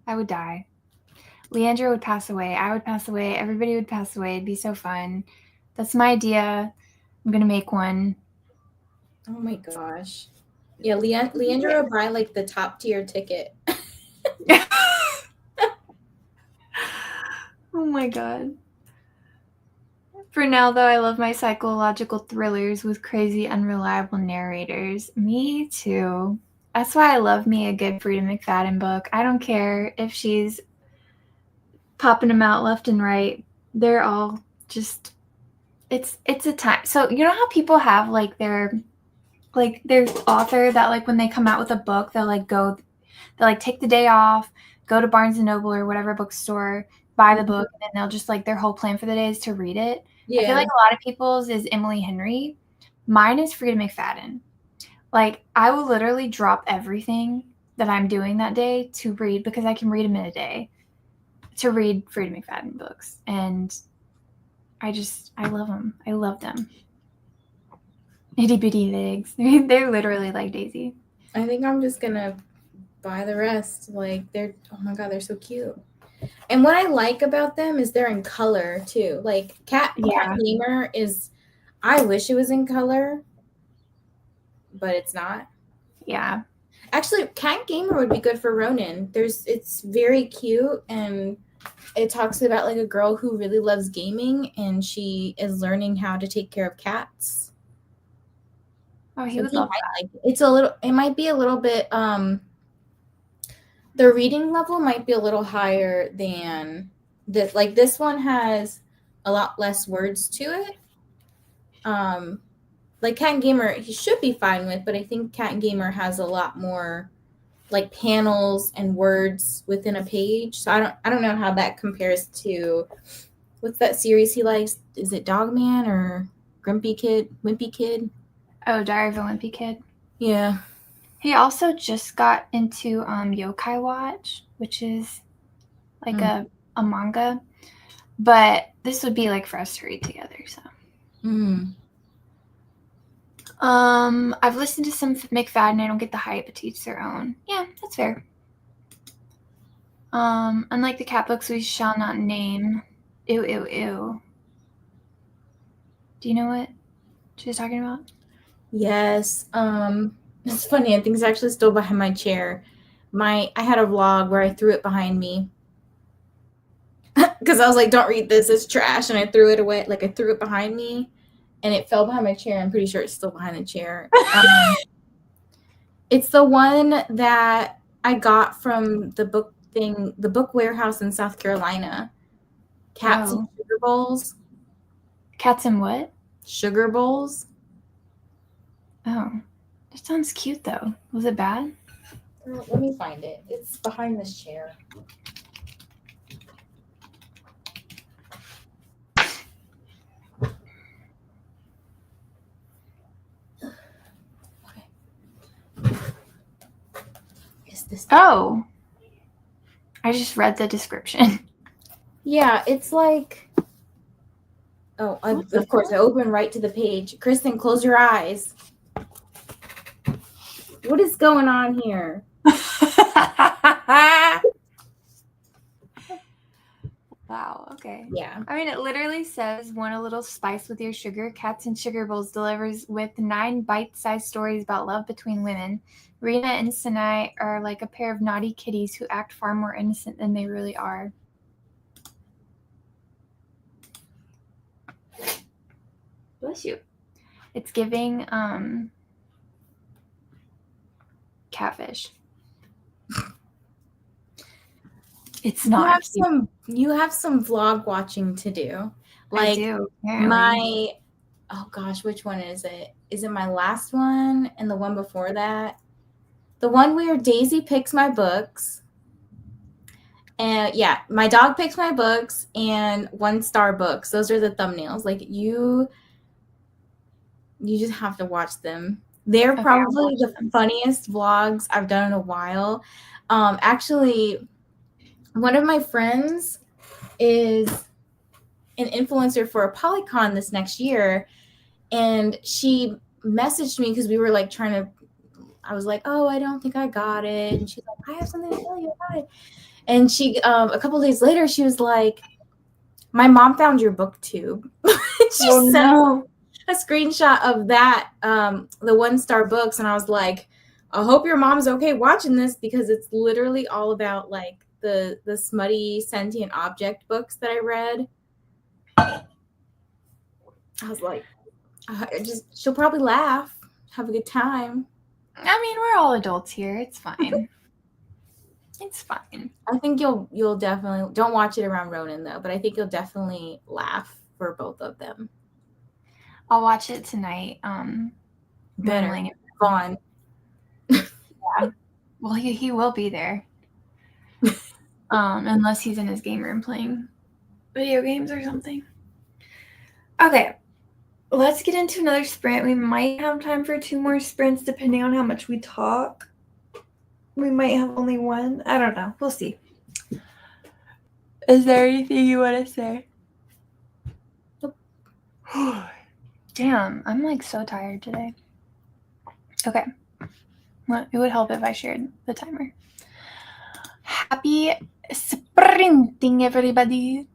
Speaker 1: I would die. Leandra would pass away. I would pass away. Everybody would pass away. It'd be so fun. That's my idea. I'm going to make one.
Speaker 2: Oh my gosh. Yeah, Leandra would buy like the top tier ticket.
Speaker 1: Oh my god. For now, though, I love my psychological thrillers with crazy, unreliable narrators. Me too. That's why I love me a good Frida McFadden book. I don't care if she's popping them out left and right. They're all just it's a time. So you know how people have like their author that like when they come out with a book they'll take the day off, go to Barnes and Noble or whatever bookstore, buy the book, and then they'll just like their whole plan for the day is to read it. I feel like a lot of people's is Emily Henry. Mine is Frida McFadden. Like I will literally drop everything that I'm doing that day to read because I can read them in a day. To read Frida McFadden books, and I love them. I love them. Itty bitty legs. They're literally like Daisy.
Speaker 2: I think I'm just gonna buy the rest. Like they're oh my god, they're so cute. And what I like about them is they're in color too. Like Cat Gamer is I wish it was in color, but it's not.
Speaker 1: Yeah.
Speaker 2: Actually, Cat Gamer would be good for Ronin. It's very cute and it talks about like a girl who really loves gaming and she is learning how to take care of cats.
Speaker 1: Oh, he would love that.
Speaker 2: It might be a little bit the reading level might be a little higher than this. Like this one has a lot less words to it. Like Cat and Gamer, he should be fine with, but I think Cat and Gamer has a lot more like panels and words within a page. So I don't know how that compares to what's that series he likes? Is it Dogman or Wimpy Kid?
Speaker 1: Oh, Diary of a Wimpy Kid.
Speaker 2: Yeah.
Speaker 1: He also just got into Yokai Watch, which is like a manga. But this would be like for us to read together, so. I've listened to some McFadden. I don't get the hype, but to each their own. Yeah, that's fair. Unlike the cat books we shall not name. Ew, ew, ew. Do you know what she's talking about?
Speaker 2: Yes. It's funny. I think it's actually still behind my chair. I had a vlog where I threw it behind me because I was like, "Don't read this. It's trash," and I threw it away. Like I threw it behind me, and it fell behind my chair. I'm pretty sure it's still behind the chair. It's the one that I got from the book warehouse in South Carolina. Cats and Sugar Bowls.
Speaker 1: Cats and what?
Speaker 2: Sugar Bowls.
Speaker 1: Oh, that sounds cute though. Was it bad?
Speaker 2: Let me find it. It's behind this chair.
Speaker 1: Oh, I just read the description.
Speaker 2: Yeah, it's like. Oh, of course, I open right to the page. Kristen, close your eyes. What is going on here?
Speaker 1: Wow, okay.
Speaker 2: Yeah.
Speaker 1: I mean, it literally says, want a little spice with your sugar? Cats and Sugar Bowls delivers with 9 bite-sized stories about love between women. Rena and Sinai are like a pair of naughty kitties who act far more innocent than they really are. Bless you. It's giving catfish. It's not.
Speaker 2: You have some vlog watching to do. Like
Speaker 1: I do, apparently.
Speaker 2: Oh gosh, which one is it? Is it my last one and the one before that? The one where Daisy picks my books. And yeah, my dog picks my books and 1-star books. Those are the thumbnails. Like you just have to watch them. They're probably the funniest vlogs I've done in a while. Actually, one of my friends is an influencer for a Polycon this next year, and she messaged me because we were like I was like, "Oh, I don't think I got it," and she's like, "I have something to tell you about it." And she, a couple of days later, she was like, "My mom found your booktube." She sent a screenshot of that, the 1-star books, and I was like, "I hope your mom's okay watching this because it's literally all about like the smutty sentient object books that I read." I was like, she'll probably laugh, have a good time.
Speaker 1: I mean, we're all adults here. It's fine. It's fine.
Speaker 2: I think you'll definitely don't watch it around Ronan though, but I think you'll definitely laugh for both of them.
Speaker 1: I'll watch it tonight.
Speaker 2: Better. Vaughn.
Speaker 1: Yeah. Well, he will be there. Unless he's in his game room playing video games or something. Okay. Let's get into another sprint. We might have time for 2 more sprints depending on how much we talk. We might have only one. I don't know. We'll see. Is there anything you want to say?
Speaker 2: Nope.
Speaker 1: Damn, I'm like so tired today. Okay. Well, it would help if I shared the timer. Happy sprinting, everybody.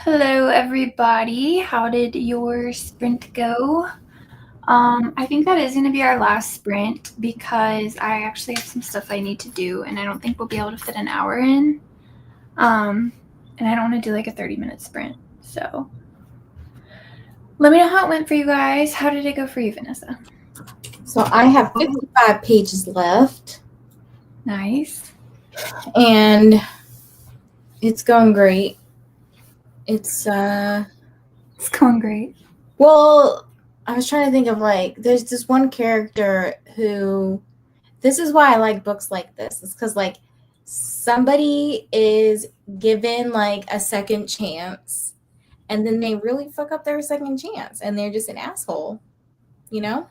Speaker 1: Hello, everybody. How did your sprint go? I think that is going to be our last sprint because I actually have some stuff I need to do, and I don't think we'll be able to fit an hour in. And I don't want to do like a 30-minute sprint. So let me know how it went for you guys. How did it go for you, Vanessa?
Speaker 2: So I have 55 pages left.
Speaker 1: Nice.
Speaker 2: And it's going great. It's
Speaker 1: going great.
Speaker 2: Well, I was trying to think of there's this one character who, this is why I like books like this. It's because somebody is given a second chance, and then they really fuck up their second chance, and they're just an asshole, you know?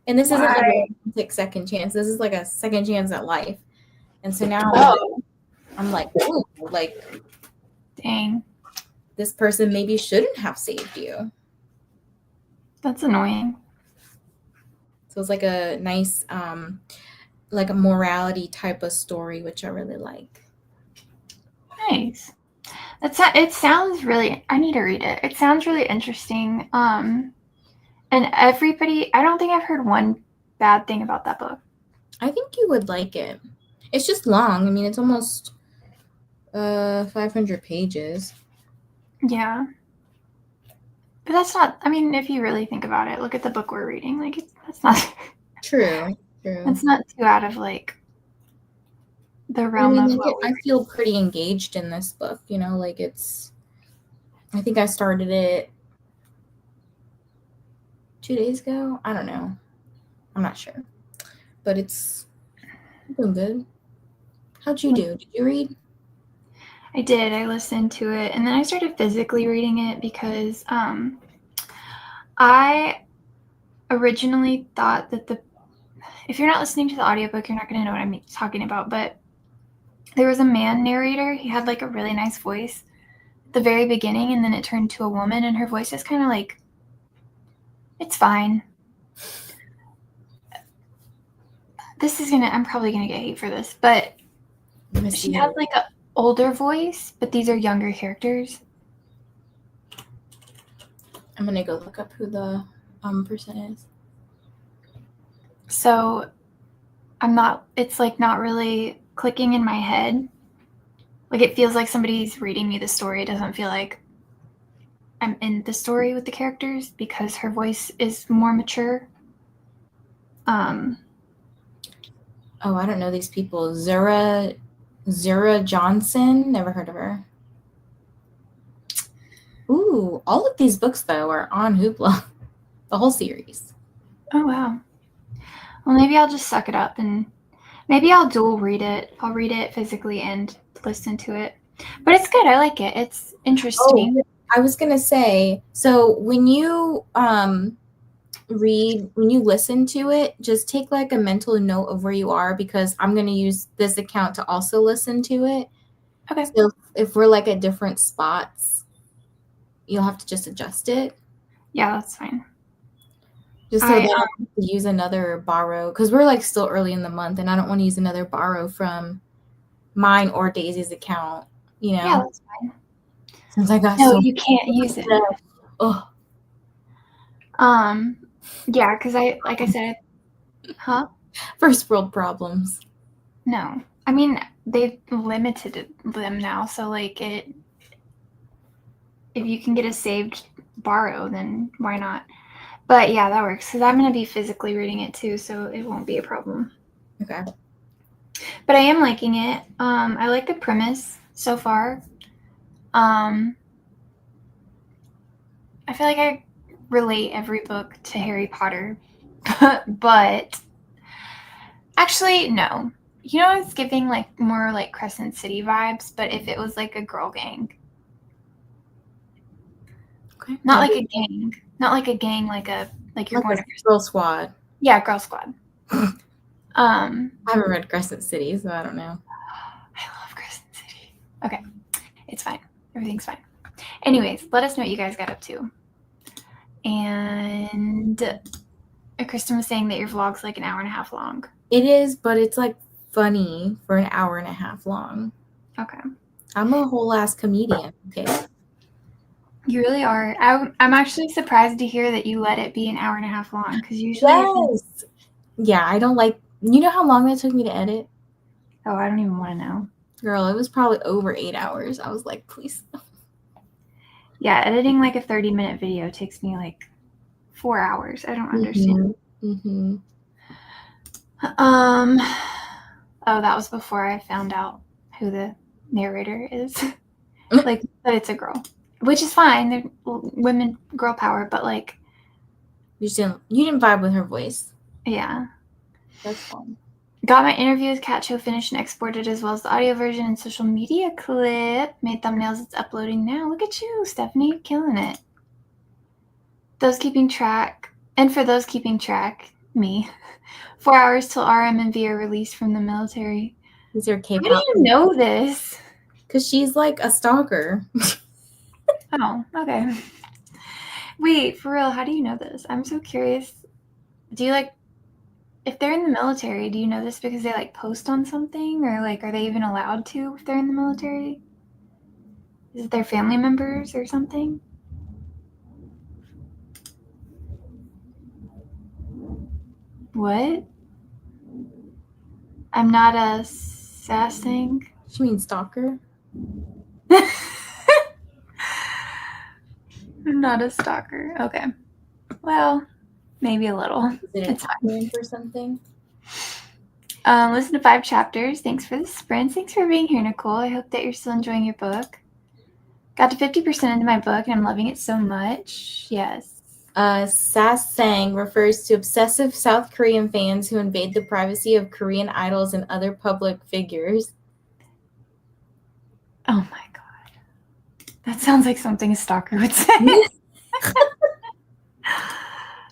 Speaker 2: And this isn't a romantic second chance. This is a second chance at life. And so now I'm like, ooh,
Speaker 1: dang,
Speaker 2: this person maybe shouldn't have saved you.
Speaker 1: That's annoying.
Speaker 2: So it's a nice, a morality type of story, which I really like.
Speaker 1: Nice. It sounds really, I need to read it. It sounds really interesting. And everybody, I don't think I've heard one bad thing about that book.
Speaker 2: I think you would like it. It's just long. I mean, it's almost 500 pages.
Speaker 1: Yeah. But that's not, I mean, if you really think about it, look at the book we're reading. That's not
Speaker 2: true.
Speaker 1: It's not too out of the realm of what
Speaker 2: I feel pretty engaged in this book, I think I started it 2 days ago. I don't know. I'm not sure. But it's doing good. How'd you do? Did you read?
Speaker 1: I did. I listened to it, and then I started physically reading it because I originally thought that if you're not listening to the audiobook, you're not going to know what I'm talking about, but there was a man narrator. He had a really nice voice at the very beginning, and then it turned to a woman, and her voice is kind of it's fine. I'm probably going to get hate for this, but she has an older voice, but these are younger characters.
Speaker 2: I'm going to go look up who the person is.
Speaker 1: So it's not really clicking in my head. It feels like somebody's reading me the story. It doesn't feel like I'm in the story with the characters because her voice is more mature.
Speaker 2: Oh, I don't know these people. Zura Johnson. Never heard of her. Ooh, all of these books, though, are on Hoopla. The whole series.
Speaker 1: Oh, wow. Well, maybe I'll just suck it up and maybe I'll dual read it. I'll read it physically and listen to it. But it's good. I like it. It's interesting.
Speaker 2: Oh, I was going to say, so when you listen to it, just take a mental note of where you are, because I'm going to use this account to also listen to it.
Speaker 1: Okay.
Speaker 2: So if we're at different spots, you'll have to just adjust it.
Speaker 1: Yeah, that's fine.
Speaker 2: Just so that I don't have to use another borrow, because we're still early in the month, and I don't want to use another borrow from mine or Daisy's account.
Speaker 1: Yeah, that's fine.
Speaker 2: Since I got
Speaker 1: you can't use it.
Speaker 2: Oh.
Speaker 1: Yeah, because like I said, huh?
Speaker 2: First world problems.
Speaker 1: No, I mean they've limited them now, so if you can get a saved borrow, then why not? But yeah, that works because I'm going to be physically reading it too, so it won't be a problem.
Speaker 2: Okay.
Speaker 1: But I am liking it. I like the premise so far. I feel like I relate every book to Harry Potter, but actually, no. It's giving more Crescent City vibes, but if it was a girl gang.
Speaker 2: Okay.
Speaker 1: Not a gang. Not a gang you're going to
Speaker 2: Girl Squad.
Speaker 1: Yeah, Girl Squad.
Speaker 2: I haven't read Crescent City, so I don't know.
Speaker 1: I love Crescent City. Okay. It's fine. Everything's fine. Anyways, let us know what you guys got up to. And Kristen was saying that your vlog's an hour and a half long.
Speaker 2: It is, but it's funny for an hour and a half long.
Speaker 1: Okay.
Speaker 2: I'm a whole ass comedian, okay?
Speaker 1: You really are. I'm actually surprised to hear that you let it be an hour and a half long, because usually
Speaker 2: Yes. Yeah, I don't like. You know how long that took me to edit?
Speaker 1: Oh, I don't even want to know.
Speaker 2: Girl, it was probably over 8 hours. I was like, please.
Speaker 1: Yeah, editing like a 30-minute video takes me like 4 hours. I don't understand.
Speaker 2: Mm-hmm.
Speaker 1: Oh, that was before I found out who the narrator is. Like, that it's a girl, which is fine. They're women, girl power, but like,
Speaker 2: You didn't vibe with her voice.
Speaker 1: yeah.
Speaker 2: That's fun.
Speaker 1: Got my interview with Cat Show finished and exported, as well as the audio version and social media clip. Made thumbnails. It's uploading now. Look at you, Stephanie, killing it. Those keeping track, and for those keeping track, me. 4 hours till RM and V are released from the military.
Speaker 2: These are K-pop.
Speaker 1: How do you know this?
Speaker 2: Because she's like a stalker.
Speaker 1: Oh, okay. Wait, for real, how do you know this? I'm so curious. Do you like, if they're in the military, do you know this because they like post on something, or like are they even allowed to if they're in the military? Is it their family members or something? What? I'm not a sassing.
Speaker 2: She means stalker.
Speaker 1: I'm not a stalker. Okay. Well, maybe a little.
Speaker 2: Is it
Speaker 1: It's fine.
Speaker 2: for something?
Speaker 1: Listen to 5 chapters. Thanks for the sprints. Thanks for being here, Nicole. I hope that you're still enjoying your book. Got to 50% into my book, and I'm loving it so much. Yes.
Speaker 2: Sasaeng refers to obsessive South Korean fans who invade the privacy of Korean idols and other public figures.
Speaker 1: Oh my god. That sounds like something a stalker would say.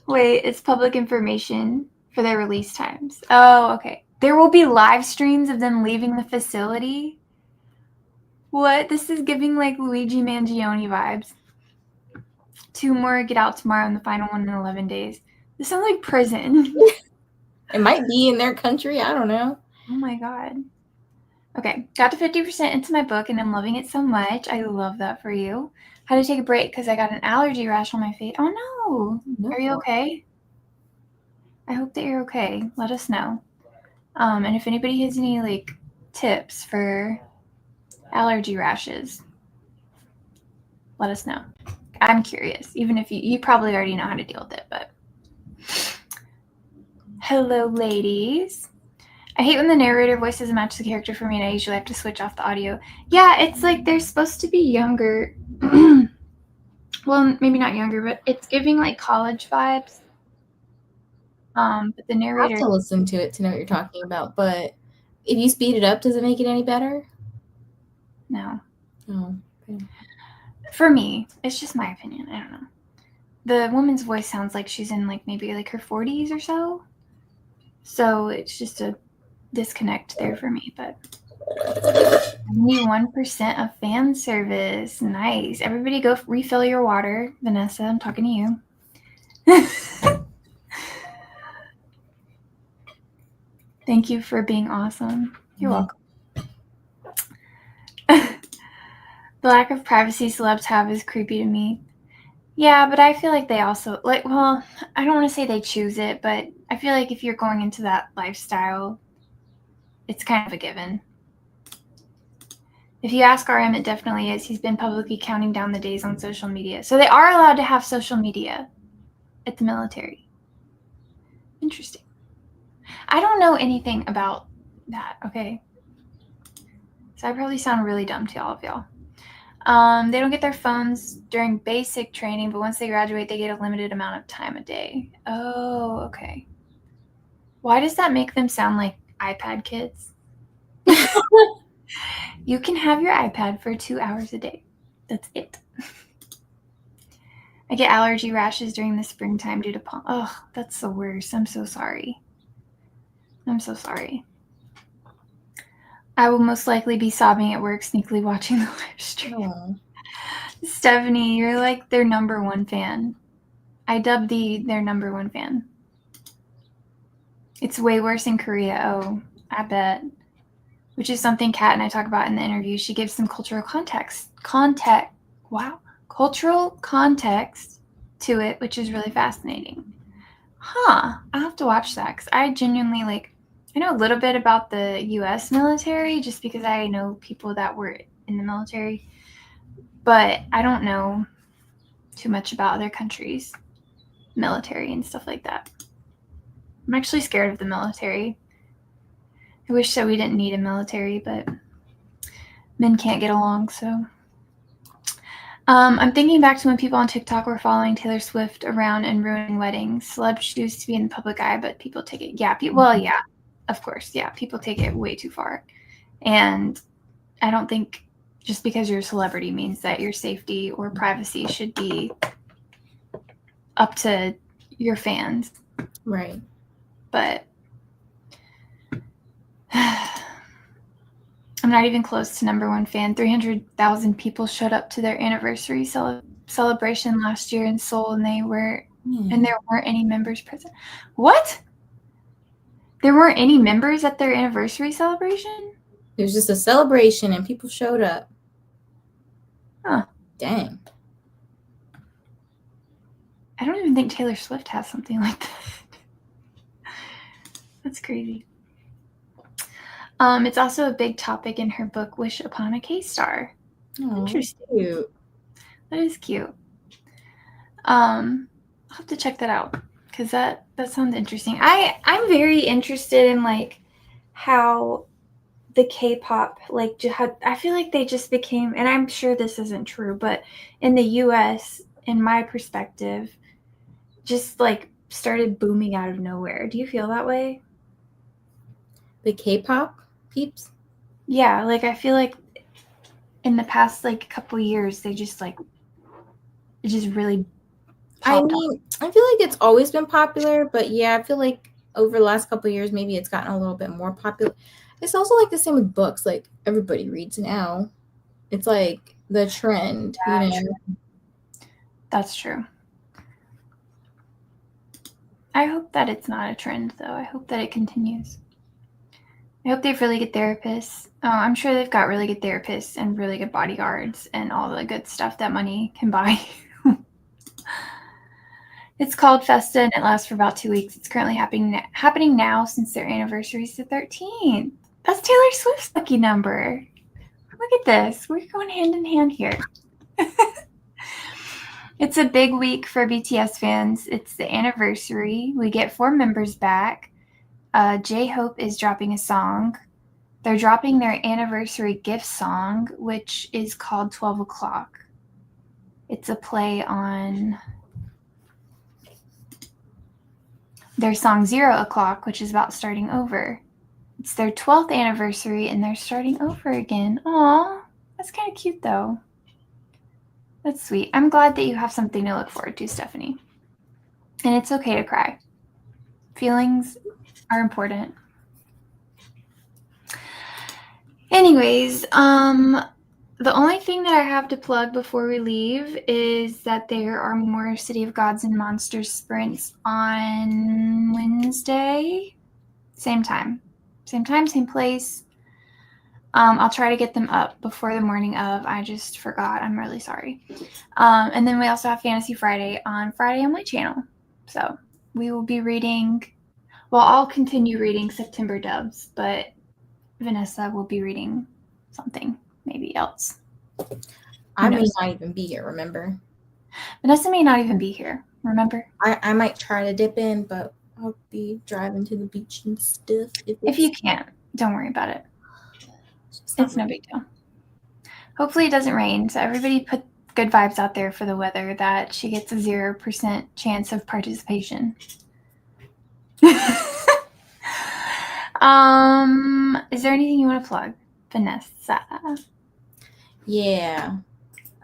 Speaker 1: Wait, it's public information for their release times. Oh, okay. There will be live streams of them leaving the facility. What? This is giving like Luigi Mangione vibes. 2 more get out tomorrow and the final one in 11 days. This sounds like prison.
Speaker 2: It might be in their country. I don't know.
Speaker 1: Oh my god. Okay, got to 50% into my book and I'm loving it so much. I love that for you. Had to take a break because I got an allergy rash on my face. Oh no. Are you okay? I hope that you're okay. Let us know. And if anybody has any like tips for allergy rashes, let us know. I'm curious, even if you probably already know how to deal with it, but. Hello, ladies. I hate when the narrator voice doesn't match the character for me, and I usually have to switch off the audio. Yeah, it's like they're supposed to be younger. Well, maybe not younger, but it's giving like college vibes. But the narrator.
Speaker 2: I have to listen to it to know what you're talking about. But if you speed it up, does it make it any better?
Speaker 1: No.
Speaker 2: Oh. Okay.
Speaker 1: For me, it's just my opinion. I don't know. The woman's voice sounds like she's in like maybe like her 40s or so. So it's just a disconnect there for me, but 91% of fan service. Nice. Everybody go refill your water. Vanessa, I'm talking to you. Thank you for being awesome. You're welcome. The lack of privacy celebs have is creepy to me. Yeah, but I feel like they also, like, well, I don't want to say they choose it, but I feel like if you're going into that lifestyle, it's kind of a given. If you ask RM, it definitely is. He's been publicly counting down the days on social media. So they are allowed to have social media at the military. Interesting. I don't know anything about that, okay? So I probably sound really dumb to all of y'all. They don't get their phones during basic training, but once they graduate, they get a limited amount of time a day. Oh, okay. Why does that make them sound like iPad kids? You can have your iPad for 2 hours a day. That's it. I get allergy rashes during the springtime due to pollen. Oh, that's the worst. I'm so sorry. I'm so sorry. I will most likely be sobbing at work, sneakily watching the live stream.
Speaker 2: Oh.
Speaker 1: Stephanie, you're like their number one fan. I dubbed their number one fan. It's way worse in Korea. Oh, I bet. Which is something Kat and I talk about in the interview. She gives some cultural context. cultural context to it, which is really fascinating. I'll have to watch that because I genuinely I know a little bit about the U.S. military just because I know people that were in the military, but I don't know too much about other countries' military and stuff like that. I'm actually scared of the military. I wish that we didn't need a military, but men can't get along, so. I'm thinking back to when people on TikTok were following Taylor Swift around and ruining weddings. Celebs choose to be in the public eye, but people take it. Yeah, yeah, of course. Yeah, people take it way too far. And I don't think just because you're a celebrity means that your safety or privacy should be up to your fans.
Speaker 2: Right.
Speaker 1: But I'm not even close to number one fan. 300,000 people showed up to their anniversary celebration last year in Seoul, and there weren't any members present. What? There weren't any members at their anniversary celebration?
Speaker 2: It was just a celebration, and people showed up.
Speaker 1: Huh.
Speaker 2: Dang.
Speaker 1: I don't even think Taylor Swift has something like that. That's crazy. It's also a big topic in her book, Wish Upon a K-Star. Interesting.
Speaker 2: Cute.
Speaker 1: That is cute. I'll have to check that out because that sounds interesting. I'm very interested in how the K-pop I feel like they just became, and I'm sure this isn't true, but in the U.S., in my perspective, just started booming out of nowhere. Do you feel that way?
Speaker 2: The K-pop peeps?
Speaker 1: Yeah, I feel like in the past couple years they just it just really popped up.
Speaker 2: I feel like it's always been popular, but yeah, I feel like over the last couple of years maybe it's gotten a little bit more popular. It's also the same with books. Everybody reads now. It's the trend,
Speaker 1: Yeah, true. That's true. I hope that it's not a trend, though. I hope that it continues. I hope they have really good therapists. Oh, I'm sure they've got really good therapists and really good bodyguards and all the good stuff that money can buy. It's called Festa, and it lasts for about 2 weeks. It's currently happening now since their anniversary is the 13th. That's Taylor Swift's lucky number. Look at this. We're going hand in hand here. It's a big week for BTS fans. It's the anniversary. We get 4 members back. J-Hope is dropping a song. They're dropping their anniversary gift song, which is called 12 O'Clock. It's a play on their song 0 O'Clock, which is about starting over. It's their 12th anniversary, and they're starting over again. Aw, that's kind of cute, though. That's sweet. I'm glad that you have something to look forward to, Stephanie. And it's okay to cry. Feelings are important. Anyways, the only thing that I have to plug before we leave is that there are more City of Gods and Monsters sprints on Wednesday. Same time, same place. I'll try to get them up before the morning of. I just forgot. I'm really sorry. And then we also have Fantasy Friday on my channel. So we will be reading, well, I'll continue reading September Dubs, but Vanessa will be reading something maybe else.
Speaker 2: I may not even be here, remember?
Speaker 1: Vanessa may not even be here, remember?
Speaker 2: I might try to dip in, but I'll be driving to the beach and stuff.
Speaker 1: If you can't, don't worry about it. It's no big deal. Hopefully it doesn't rain, so everybody put good vibes out there for the weather that she gets a 0% chance of participation. Is there anything you want to plug, Vanessa?
Speaker 2: Yeah.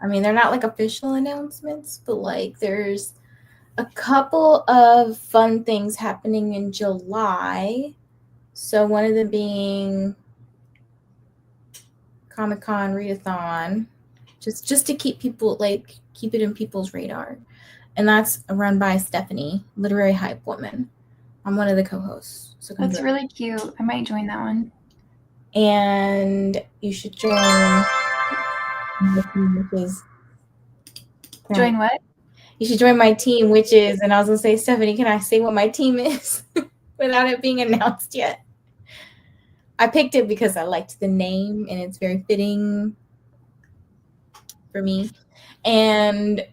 Speaker 2: I mean, they're not official announcements, but there's a couple of fun things happening in July. So one of them being Comic-Con Readathon, just to keep people keep it in people's radar. And that's run by Stephanie, Literary Hype Woman. I'm one of the co-hosts. So
Speaker 1: that's really cute. I might join that one.
Speaker 2: And you should join, which is
Speaker 1: Join what?
Speaker 2: You should join my team, which is, and I was going to say, Stephanie, can I say what my team is without it being announced yet? I picked it because I liked the name and it's very fitting for me. And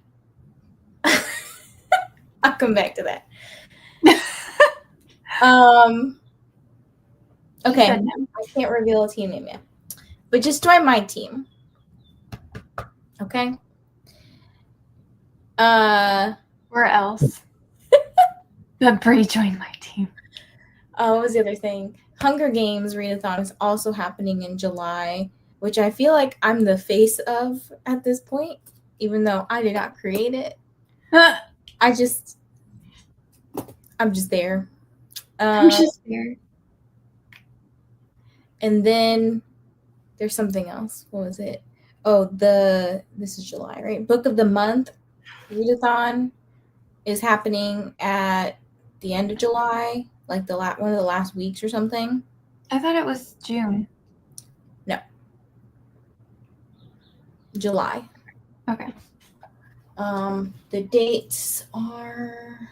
Speaker 2: I'll come back to that. Okay, I can't reveal a team name yet, but just join my team. Okay.
Speaker 1: Where else? But Brie joined my team.
Speaker 2: What was the other thing? Hunger Games readathon is also happening in July, which I feel like I'm the face of at this point, even though I did not create it. I'm just there.
Speaker 1: I'm just there.
Speaker 2: And then there's something else. What was it? Oh, this is July, right? Book of the Month readathon is happening at the end of July, like one of the last weeks or something.
Speaker 1: I thought it was June.
Speaker 2: No. July.
Speaker 1: Okay.
Speaker 2: The dates are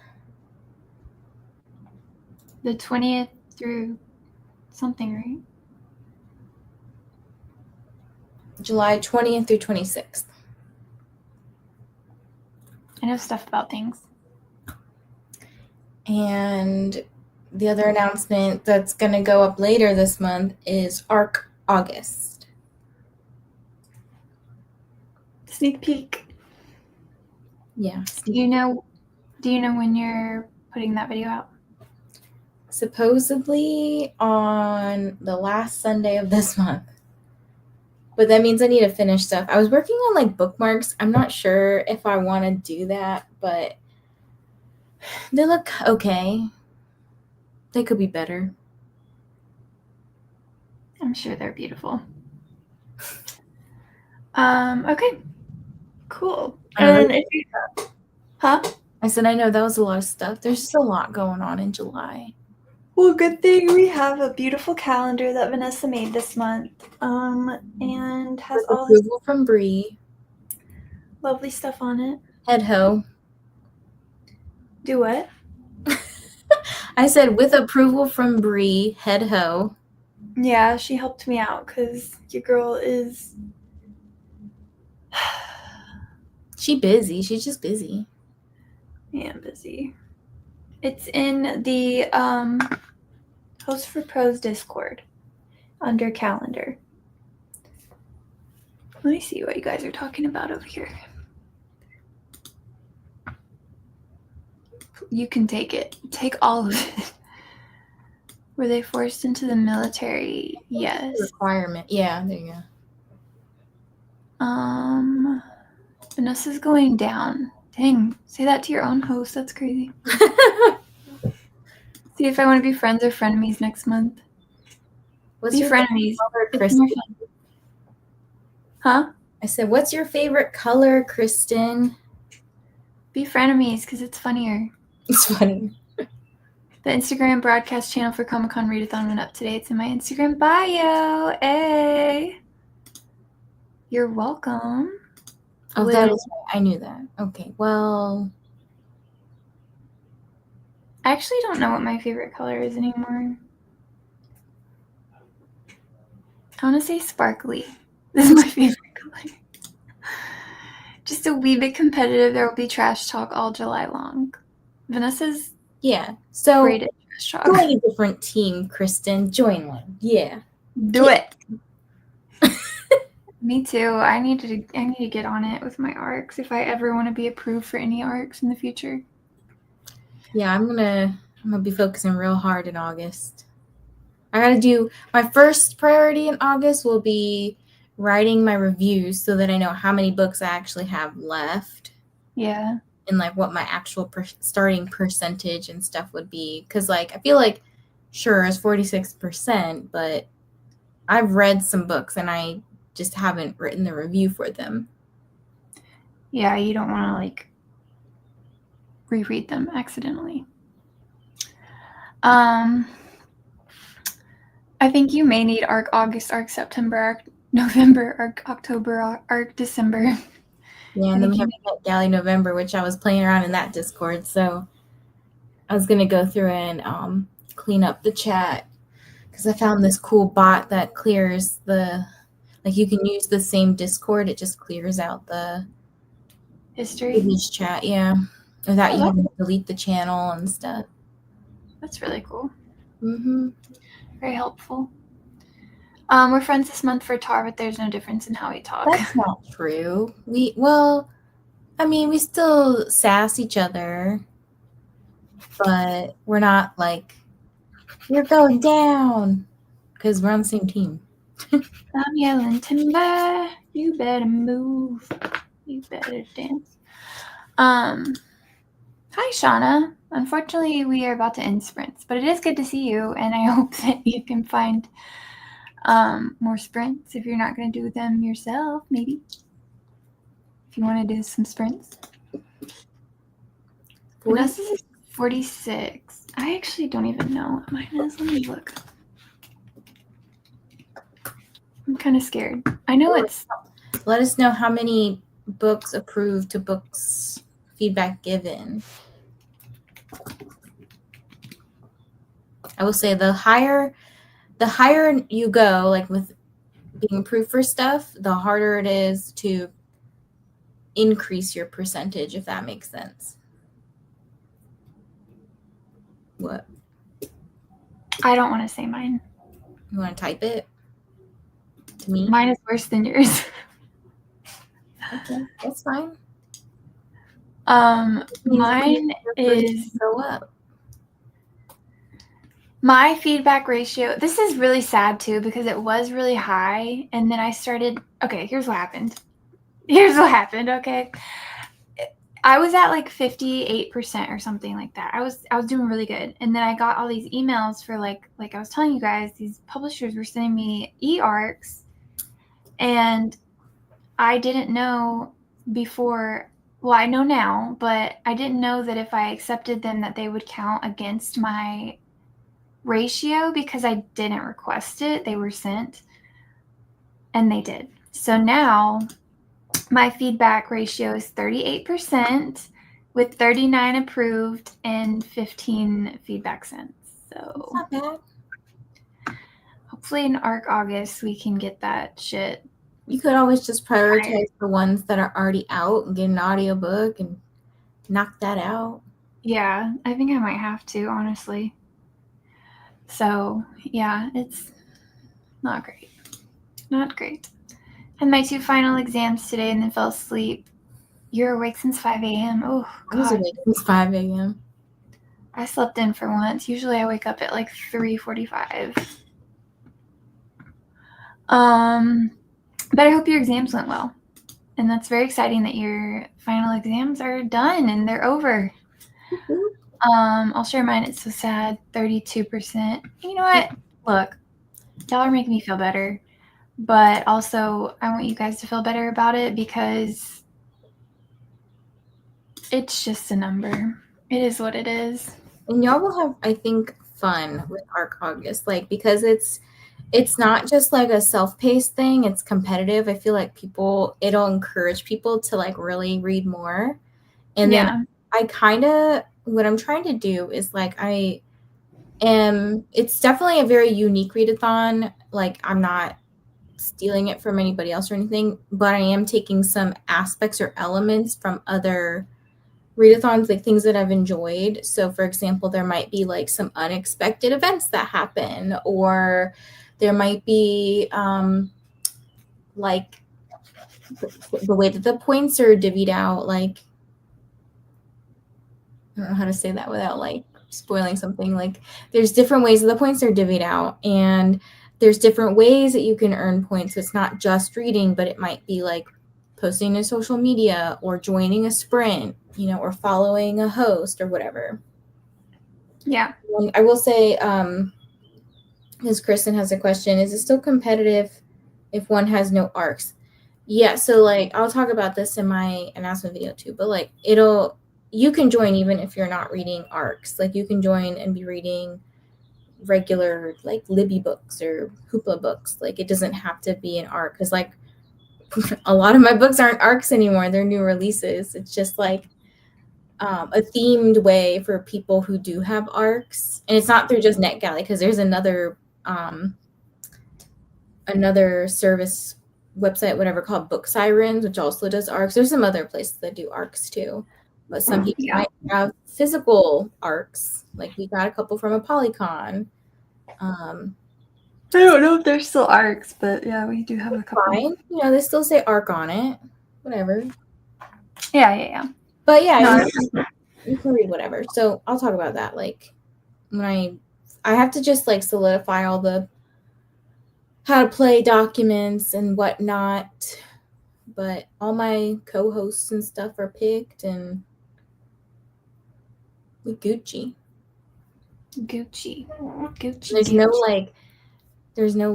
Speaker 1: the 20th through something, right?
Speaker 2: July 20th through 26th.
Speaker 1: I know stuff about things.
Speaker 2: And the other announcement that's going to go up later this month is ARC August.
Speaker 1: Sneak peek.
Speaker 2: Yeah.
Speaker 1: Do you know when you're putting that video out?
Speaker 2: Supposedly on the last Sunday of this month. But that means I need to finish stuff. I was working on like bookmarks. I'm not sure if I want to do that, but they look okay. They could be better.
Speaker 1: I'm sure they're beautiful. Okay. Cool. And if you, huh?
Speaker 2: I said, I know that was a lot of stuff. There's just a lot going on in July.
Speaker 1: Well, good thing we have a beautiful calendar that Vanessa made this month. And has
Speaker 2: with all approval from Brie.
Speaker 1: Lovely stuff on it.
Speaker 2: Head ho.
Speaker 1: Do what?
Speaker 2: I said with approval from Brie, head ho.
Speaker 1: Yeah, she helped me out because your girl is
Speaker 2: She's busy. She's just busy.
Speaker 1: Yeah, busy. It's in the Host for Prose Discord under calendar. Let me see what you guys are talking about over here. You can take it. Take all of it. Were they forced into the military? Yes.
Speaker 2: Requirement. Yeah, there you
Speaker 1: go. Vanessa's going down. Dang. Say that to your own host. That's crazy. See if I want to be friends or frenemies next month.
Speaker 2: What's your
Speaker 1: frenemies.
Speaker 2: Color, Kristen?
Speaker 1: Huh?
Speaker 2: I said, what's your favorite color, Kristen?
Speaker 1: Be frenemies because it's funnier.
Speaker 2: It's funny.
Speaker 1: The Instagram broadcast channel for Comic-Con Readathon went up today. It's in my Instagram bio. Hey. You're welcome.
Speaker 2: Oh, that is right. I knew that. Okay, well.
Speaker 1: I actually don't know what my favorite color is anymore. I want to say sparkly. This is my favorite color. Just a wee bit competitive. There will be trash talk all July long. Vanessa's
Speaker 2: so
Speaker 1: great at trash talk.
Speaker 2: Join a different team, Kristen. Join one. Yeah.
Speaker 1: Do it. Me too. I need to get on it with my arcs if I ever want to be approved for any arcs in the future.
Speaker 2: Yeah, I'm gonna be focusing real hard in August. I gotta do my first priority in August will be writing my reviews so that I know how many books I actually have left.
Speaker 1: Yeah.
Speaker 2: And like what my actual starting percentage and stuff would be. Because like I feel like sure it's 46%, but I've read some books and I just haven't written the review for them.
Speaker 1: Yeah, you don't want to like reread them accidentally. I think you may need ARC August, ARC September, ARC November, ARC October, ARC December.
Speaker 2: Yeah, and then we have Galley November, which I was playing around in that Discord. So I was gonna go through and clean up the chat because I found this cool bot that clears the, like, you can use the same Discord, it just clears out the
Speaker 1: history
Speaker 2: chat, yeah, without you having to delete the channel and stuff.
Speaker 1: That's really cool.
Speaker 2: Mm-hmm.
Speaker 1: Very helpful. We're friends this month for Tar, but there's no difference in how we talk.
Speaker 2: That's not true. We still sass each other, but we're not like, you're going down, because we're on the same team.
Speaker 1: I'm yelling timber, you better move, you better dance. Hi Shauna. Unfortunately, we are about to end sprints, but it is good to see you, and I hope that you can find more sprints if you're not going to do them yourself, maybe. If you want to do some sprints. Vanessa's is 46. I actually don't even know what mine is. Let me look. I'm kind of scared. I know it's...
Speaker 2: Let us know how many books approved to books feedback given. I will say the higher you go, like with being approved for stuff, the harder it is to increase your percentage, if that makes sense. What?
Speaker 1: I don't want to say mine.
Speaker 2: You want to type it to me?
Speaker 1: Mine is worse than yours.
Speaker 2: Okay, that's fine.
Speaker 1: Mine is
Speaker 2: go up.
Speaker 1: My feedback ratio, this is really sad too, because it was really high. And then I started, okay, here's what happened. Okay. I was at like 58% or something like that. I was doing really good. And then I got all these emails for like I was telling you guys, these publishers were sending me e-arcs. And I didn't know before, well, I know now, but I didn't know that if I accepted them that they would count against my ratio because I didn't request it. They were sent and they did. So now my feedback ratio is 38% with 39 approved and 15 feedback sent. So
Speaker 2: not bad.
Speaker 1: Hopefully in ARC August we can get that shit.
Speaker 2: You could always just prioritize the ones that are already out and get an audiobook and knock that out.
Speaker 1: Yeah, I think I might have to, honestly. So yeah, it's not great. Not great. Had my 2 final exams today and then fell asleep. You're awake since 5 a.m. Oh, God.
Speaker 2: I was awake since 5 a.m.
Speaker 1: I slept in for once. Usually I wake up at like 3:45. But I hope your exams went well. And that's very exciting that your final exams are done and they're over. I'll share mine. It's so sad. 32%. You know what? Look, y'all are making me feel better. But also, I want you guys to feel better about it because it's just a number. It is what it is.
Speaker 2: And y'all will have, I think, fun with ARC August, like, because it's not just like a self-paced thing, it's competitive. I feel like it'll encourage people to like really read more. And then what I'm trying to do is like, it's definitely a very unique readathon. Like, I'm not stealing it from anybody else or anything, but I am taking some aspects or elements from other readathons, like things that I've enjoyed. So for example, there might be like some unexpected events that happen, or there might be like the way that the points are divvied out. Like, I don't know how to say that without like spoiling something. Like, there's different ways that the points are divvied out, and there's different ways that you can earn points. So it's not just reading, but it might be like posting to social media or joining a sprint, or following a host or whatever.
Speaker 1: Yeah.
Speaker 2: I will say, because Kristen has a question, is it still competitive if one has no arcs? Yeah, so like I'll talk about this in my announcement video too, but like you can join even if you're not reading arcs. Like, you can join and be reading regular like Libby books or Hoopla books. Like, it doesn't have to be an arc, because like a lot of my books aren't arcs anymore. They're new releases. It's just like a themed way for people who do have arcs. And it's not through just NetGalley, because there's another service website, whatever, called Book Sirens, which also does arcs. There's some other places that do arcs too. But some people might have physical arcs. Like we got a couple from a Polycon.
Speaker 1: I don't know if they're still arcs, but yeah, we do have a couple.
Speaker 2: Fine. You know, they still say arc on it. Whatever.
Speaker 1: Yeah.
Speaker 2: But yeah, you can read whatever. So I'll talk about that. Like when I have to just like solidify all the how to play documents and whatnot. But all my co-hosts and stuff are picked, and we Gucci. There's no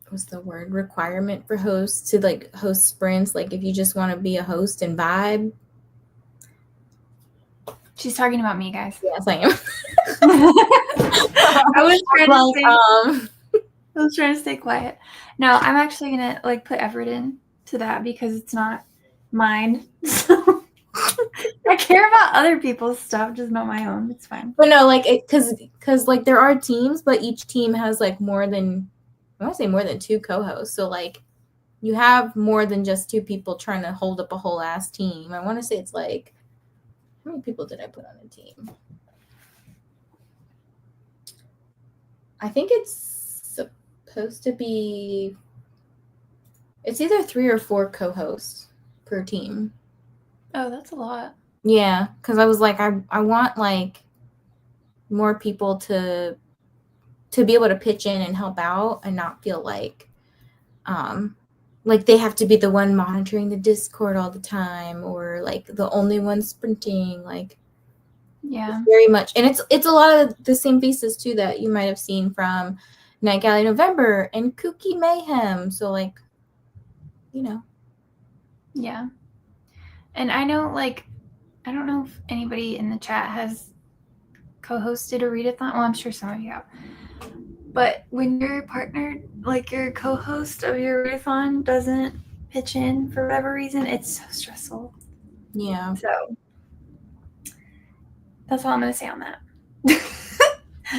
Speaker 2: what's the word, requirement for hosts to like host sprints. Like if you just want to be a host and vibe.
Speaker 1: She's talking about me, guys.
Speaker 2: Yes, I am.
Speaker 1: I was trying to stay quiet. No, I'm actually gonna like put effort into that because it's not mine. So I care about other people's stuff, just not my own. It's fine.
Speaker 2: But no, like because like there are teams, but each team has like more than 2 co-hosts. So like you have more than just 2 people trying to hold up a whole ass team. I want to say it's like, how many people did I put on a team? I think it's supposed to be, it's either 3 or 4 co-hosts per team.
Speaker 1: Oh, that's a lot.
Speaker 2: Yeah, because I was like, I want like more people to be able to pitch in and help out and not feel like they have to be the one monitoring the Discord all the time or like the only one sprinting. Like,
Speaker 1: yeah,
Speaker 2: very much. And it's a lot of the same faces too that you might have seen from NetGalley November and Kooky Mayhem. So like, you know.
Speaker 1: Yeah. And I know, like, I don't know if anybody in the chat has co-hosted a readathon. Well, I'm sure some of you have. But when your partner, like your co-host of your readathon, doesn't pitch in for whatever reason, it's so stressful.
Speaker 2: Yeah.
Speaker 1: So that's all I'm going to say on that.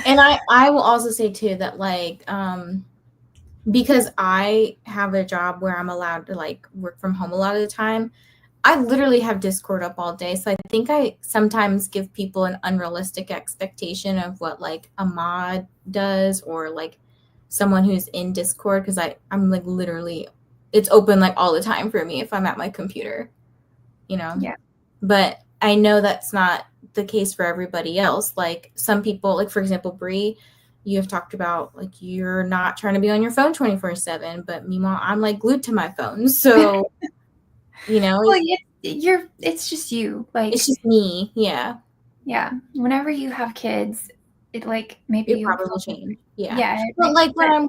Speaker 2: And I will also say too that like because I have a job where I'm allowed to like work from home a lot of the time, I literally have Discord up all day. So I think I sometimes give people an unrealistic expectation of what like a mod does or like someone who's in Discord, because I'm like literally, it's open like all the time for me if I'm at my computer, you know?
Speaker 1: Yeah.
Speaker 2: But I know that's not the case for everybody else. Like some people, like for example, Bree, you have talked about like you're not trying to be on your phone 24/7, but meanwhile I'm like glued to my phone. So you know,
Speaker 1: well, it's just you. Like
Speaker 2: it's just me. Yeah.
Speaker 1: Yeah. Whenever you have kids, it like maybe
Speaker 2: it probably will change. Yeah.
Speaker 1: Yeah.
Speaker 2: But like when I'm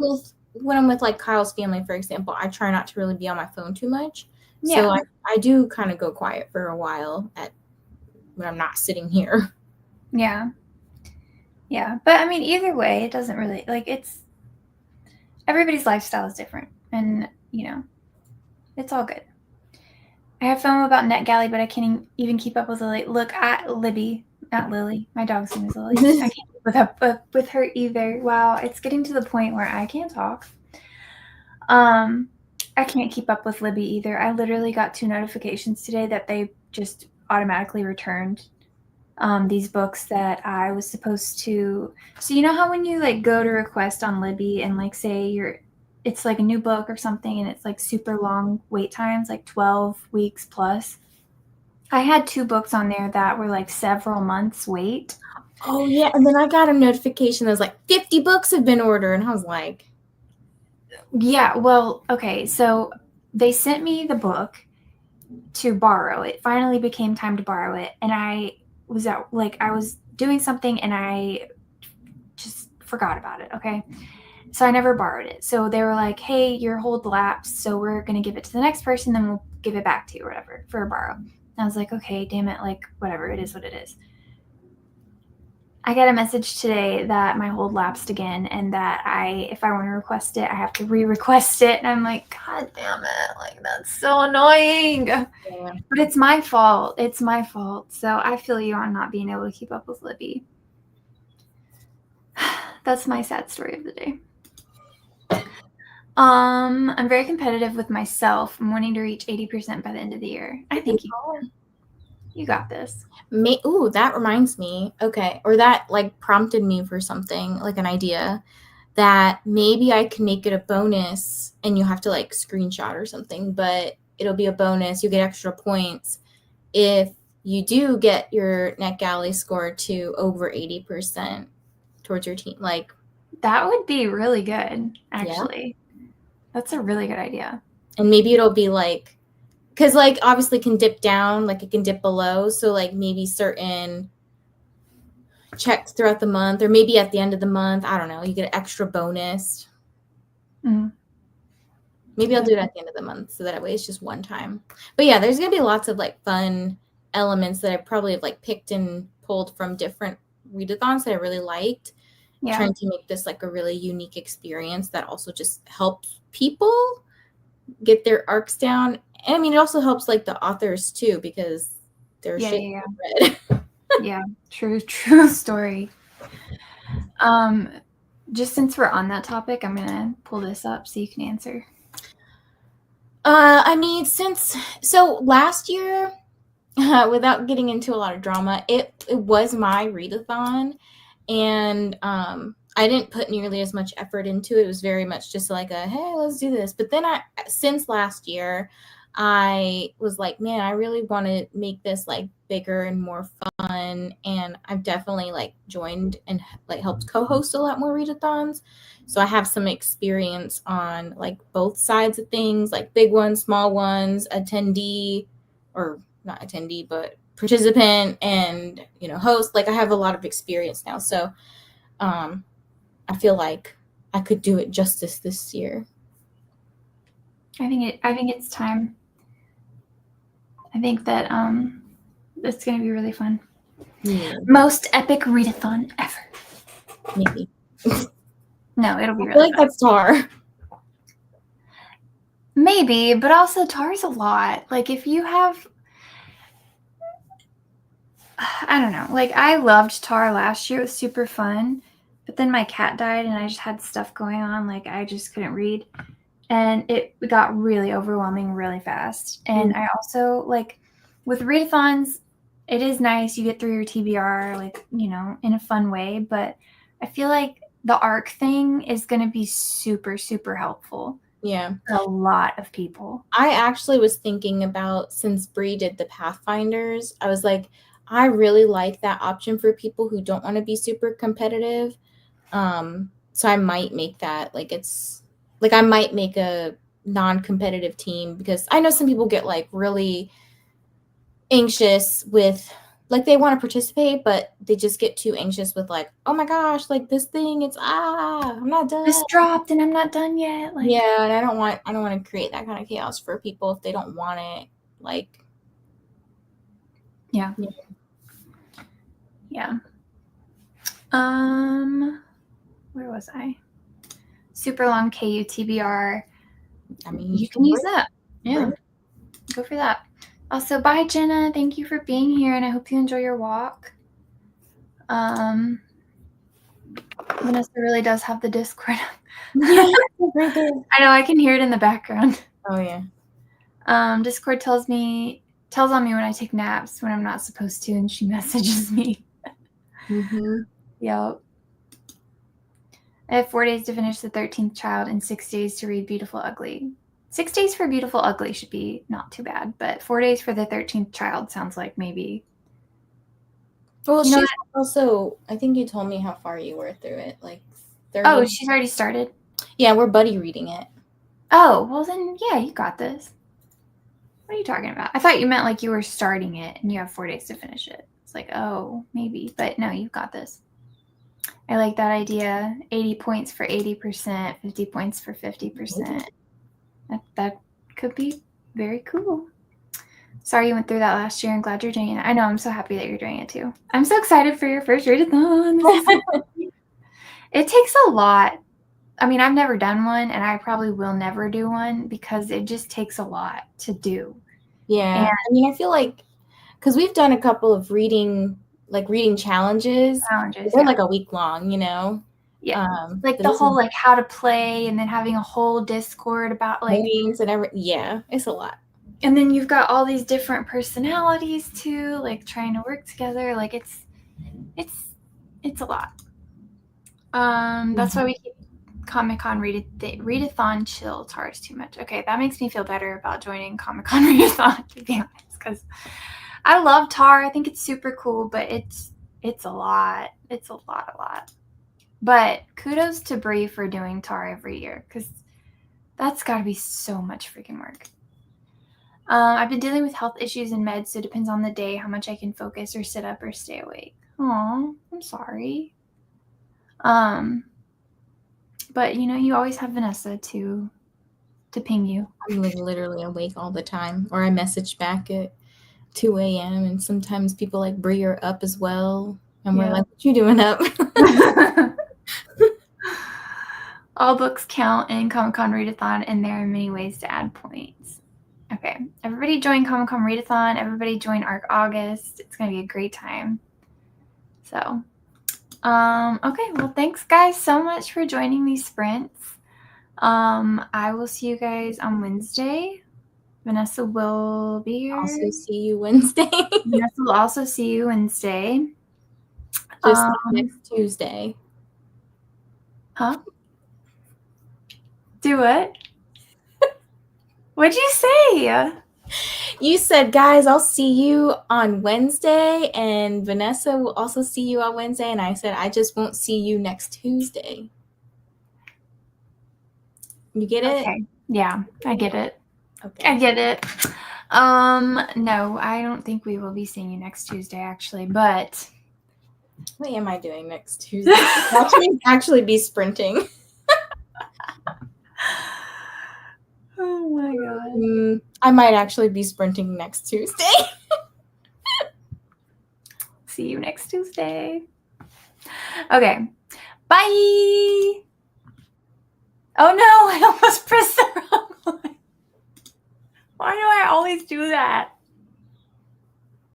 Speaker 2: with like Kyle's family, for example, I try not to really be on my phone too much.
Speaker 1: Yeah.
Speaker 2: So I do kind of go quiet for a while when I'm not sitting here.
Speaker 1: Yeah. Yeah. But I mean, either way, it doesn't really like everybody's lifestyle is different. And, you know, it's all good. I have FOMO about NetGalley, but I can't even keep up with Lily. Look at Libby, not Lily. My dog's name is Lily. I can't keep up with her either. Wow, it's getting to the point where I can't talk. I can't keep up with Libby either. I literally got 2 notifications today that they just automatically returned these books that I was supposed to. So you know how when you like go to request on Libby and like say it's like a new book or something and it's like super long wait times, like 12 weeks plus. I had 2 books on there that were like several months wait.
Speaker 2: Oh yeah, and then I got a notification that was like 50 books have been ordered, and I was like,
Speaker 1: yeah, well, okay, so they sent me the book to borrow. It finally became time to borrow it, and I was doing something and I just forgot about it, okay? So I never borrowed it. So they were like, hey, your hold lapsed, so we're going to give it to the next person, then we'll give it back to you or whatever for a borrow. And I was like, okay, damn it, like, whatever, it is what it is. I got a message today that my hold lapsed again, and that if I want to request it, I have to re-request it. And I'm like, God damn it! Like, that's so annoying. Yeah. But it's my fault. It's my fault. So I feel you on not being able to keep up with Libby. That's my sad story of the day. I'm very competitive with myself. I'm wanting to reach 80% by the end of the year. I think you got this.
Speaker 2: Ooh, that reminds me. Okay. Or that like prompted me for something, like an idea that maybe I can make it a bonus, and you have to like screenshot or something, but it'll be a bonus. You get extra points if you do get your NetGalley score to over 80% towards your team. Like,
Speaker 1: that would be really good, actually. Yeah. That's a really good idea.
Speaker 2: And maybe it'll be like, because like obviously can dip down, like it can dip below. So like maybe certain checks throughout the month, or maybe at the end of the month, I don't know, you get an extra bonus. Mm-hmm. Maybe I'll do it at the end of the month, so that way it's just one time. But yeah, there's gonna be lots of like fun elements that I probably have like picked and pulled from different readathons that I really liked. Yeah. Trying to make this like a really unique experience that also just helps people get their arcs down. And I mean, it also helps like the authors too, because they're read.
Speaker 1: Yeah, true story. Just since we're on that topic, I'm gonna pull this up so you can answer.
Speaker 2: I mean, so last year, without getting into a lot of drama, it was my readathon, and I didn't put nearly as much effort into it. It was very much just like a, hey, let's do this. But then since last year, I was like, man, I really want to make this like bigger and more fun. And I've definitely like joined and like helped co-host a lot more readathons. So I have some experience on like both sides of things, like big ones, small ones, attendee, or not attendee, but participant, and, you know, host. Like I have a lot of experience now. So I feel like I could do it justice this year.
Speaker 1: I think it's time. I think that it's going to be really fun. Yeah. Most epic readathon ever.
Speaker 2: Maybe.
Speaker 1: No, it'll be really
Speaker 2: I feel like fun. That's Tar.
Speaker 1: Maybe, but also Tar's a lot. Like if you have, I don't know, like I loved Tar last year. It was super fun. But then my cat died and I just had stuff going on. Like I just couldn't read. And it got really overwhelming really fast. And I also, like, with readathons, it is nice. You get through your TBR, like, you know, in a fun way. But I feel like the ARC thing is going to be super, super helpful.
Speaker 2: Yeah.
Speaker 1: For a lot of people.
Speaker 2: I actually was thinking about, since Bree did the Pathfinders, I was like, I really like that option for people who don't want to be super competitive. So I might make that, like, it's like I might make a non-competitive team, because I know some people get like really anxious with, like, they want to participate, but they just get too anxious with like, oh my gosh, like this thing, it's I'm not done.
Speaker 1: This dropped and I'm not done yet.
Speaker 2: Like, yeah, and I don't want to create that kind of chaos for people if they don't want it. Like,
Speaker 1: yeah. Where was I? Super long KU TBR.
Speaker 2: I mean,
Speaker 1: you can use that. Yeah. Go for that. Also, bye, Jenna. Thank you for being here, and I hope you enjoy your walk. Vanessa really does have the Discord.
Speaker 2: Yeah, right there.
Speaker 1: I know, I can hear it in the background.
Speaker 2: Oh, yeah.
Speaker 1: Discord tells on me when I take naps when I'm not supposed to, and she messages me.
Speaker 2: Mm-hmm.
Speaker 1: Yep. I have 4 days to finish The 13th Child and 6 days to read Beautiful Ugly. 6 days for Beautiful Ugly should be not too bad, but 4 days for The 13th Child sounds like maybe.
Speaker 2: Well, she's also, I think you told me how far you were through it, like 30.
Speaker 1: Oh, she's already started?
Speaker 2: Yeah, we're buddy reading it.
Speaker 1: Oh, well then, yeah, you got this. What are you talking about? I thought you meant like you were starting it and you have 4 days to finish it. It's like, oh, maybe, but no, you've got this. I like that idea. 80 points for 80%, 50 points for 50%. That could be very cool. Sorry you went through that last year. I'm glad you're doing it. I know. I'm so happy that you're doing it too. I'm so excited for your first readathon. It takes a lot. I mean, I've never done one, and I probably will never do one because it just takes a lot to do.
Speaker 2: Yeah. I mean, I feel like because we've done a couple of reading challenges. They're like a week long, you know?
Speaker 1: Yeah. Like the whole like how to play and then having a whole Discord about like
Speaker 2: names and everything. Yeah, it's a lot.
Speaker 1: And then you've got all these different personalities too, like trying to work together. Like it's a lot. That's why we keep Comic-Con readathon chill tars too much. Okay, that makes me feel better about joining Comic-Con readathon, to be honest, because I love tar. I think it's super cool, but it's a lot. It's a lot. But kudos to Brie for doing tar every year, because that's got to be so much freaking work. I've been dealing with health issues and meds, so it depends on the day how much I can focus or sit up or stay awake. Aw, I'm sorry. But you know, you always have Vanessa to ping you.
Speaker 2: I'm literally awake all the time, or I message back at 2 a.m. and sometimes people like Brie are up as well, and we're like, "What you doing up?"
Speaker 1: All books count in Comic-Con readathon, and there are many ways to add points. Okay, everybody join Comic-Con readathon. Everybody join ARC August. It's gonna be a great time. So, okay, well, thanks guys so much for joining these sprints. I will see you guys on Wednesday. Vanessa will be here.
Speaker 2: Also see you Wednesday.
Speaker 1: Vanessa will also see you Wednesday.
Speaker 2: Just next Tuesday.
Speaker 1: Huh? Do what? What'd you say?
Speaker 2: You said, guys, I'll see you on Wednesday, and Vanessa will also see you on Wednesday, and I said, I just won't see you next Tuesday. You get it?
Speaker 1: Okay. Yeah, I get it.
Speaker 2: Okay.
Speaker 1: I get it. No, I don't think we will be seeing you next Tuesday, actually, but...
Speaker 2: What am I doing next Tuesday? Watch me actually be sprinting.
Speaker 1: Oh my god.
Speaker 2: I might actually be sprinting next Tuesday.
Speaker 1: See you next Tuesday. Okay. Bye. Oh no, I almost pressed the wrong one. Why do I always do that?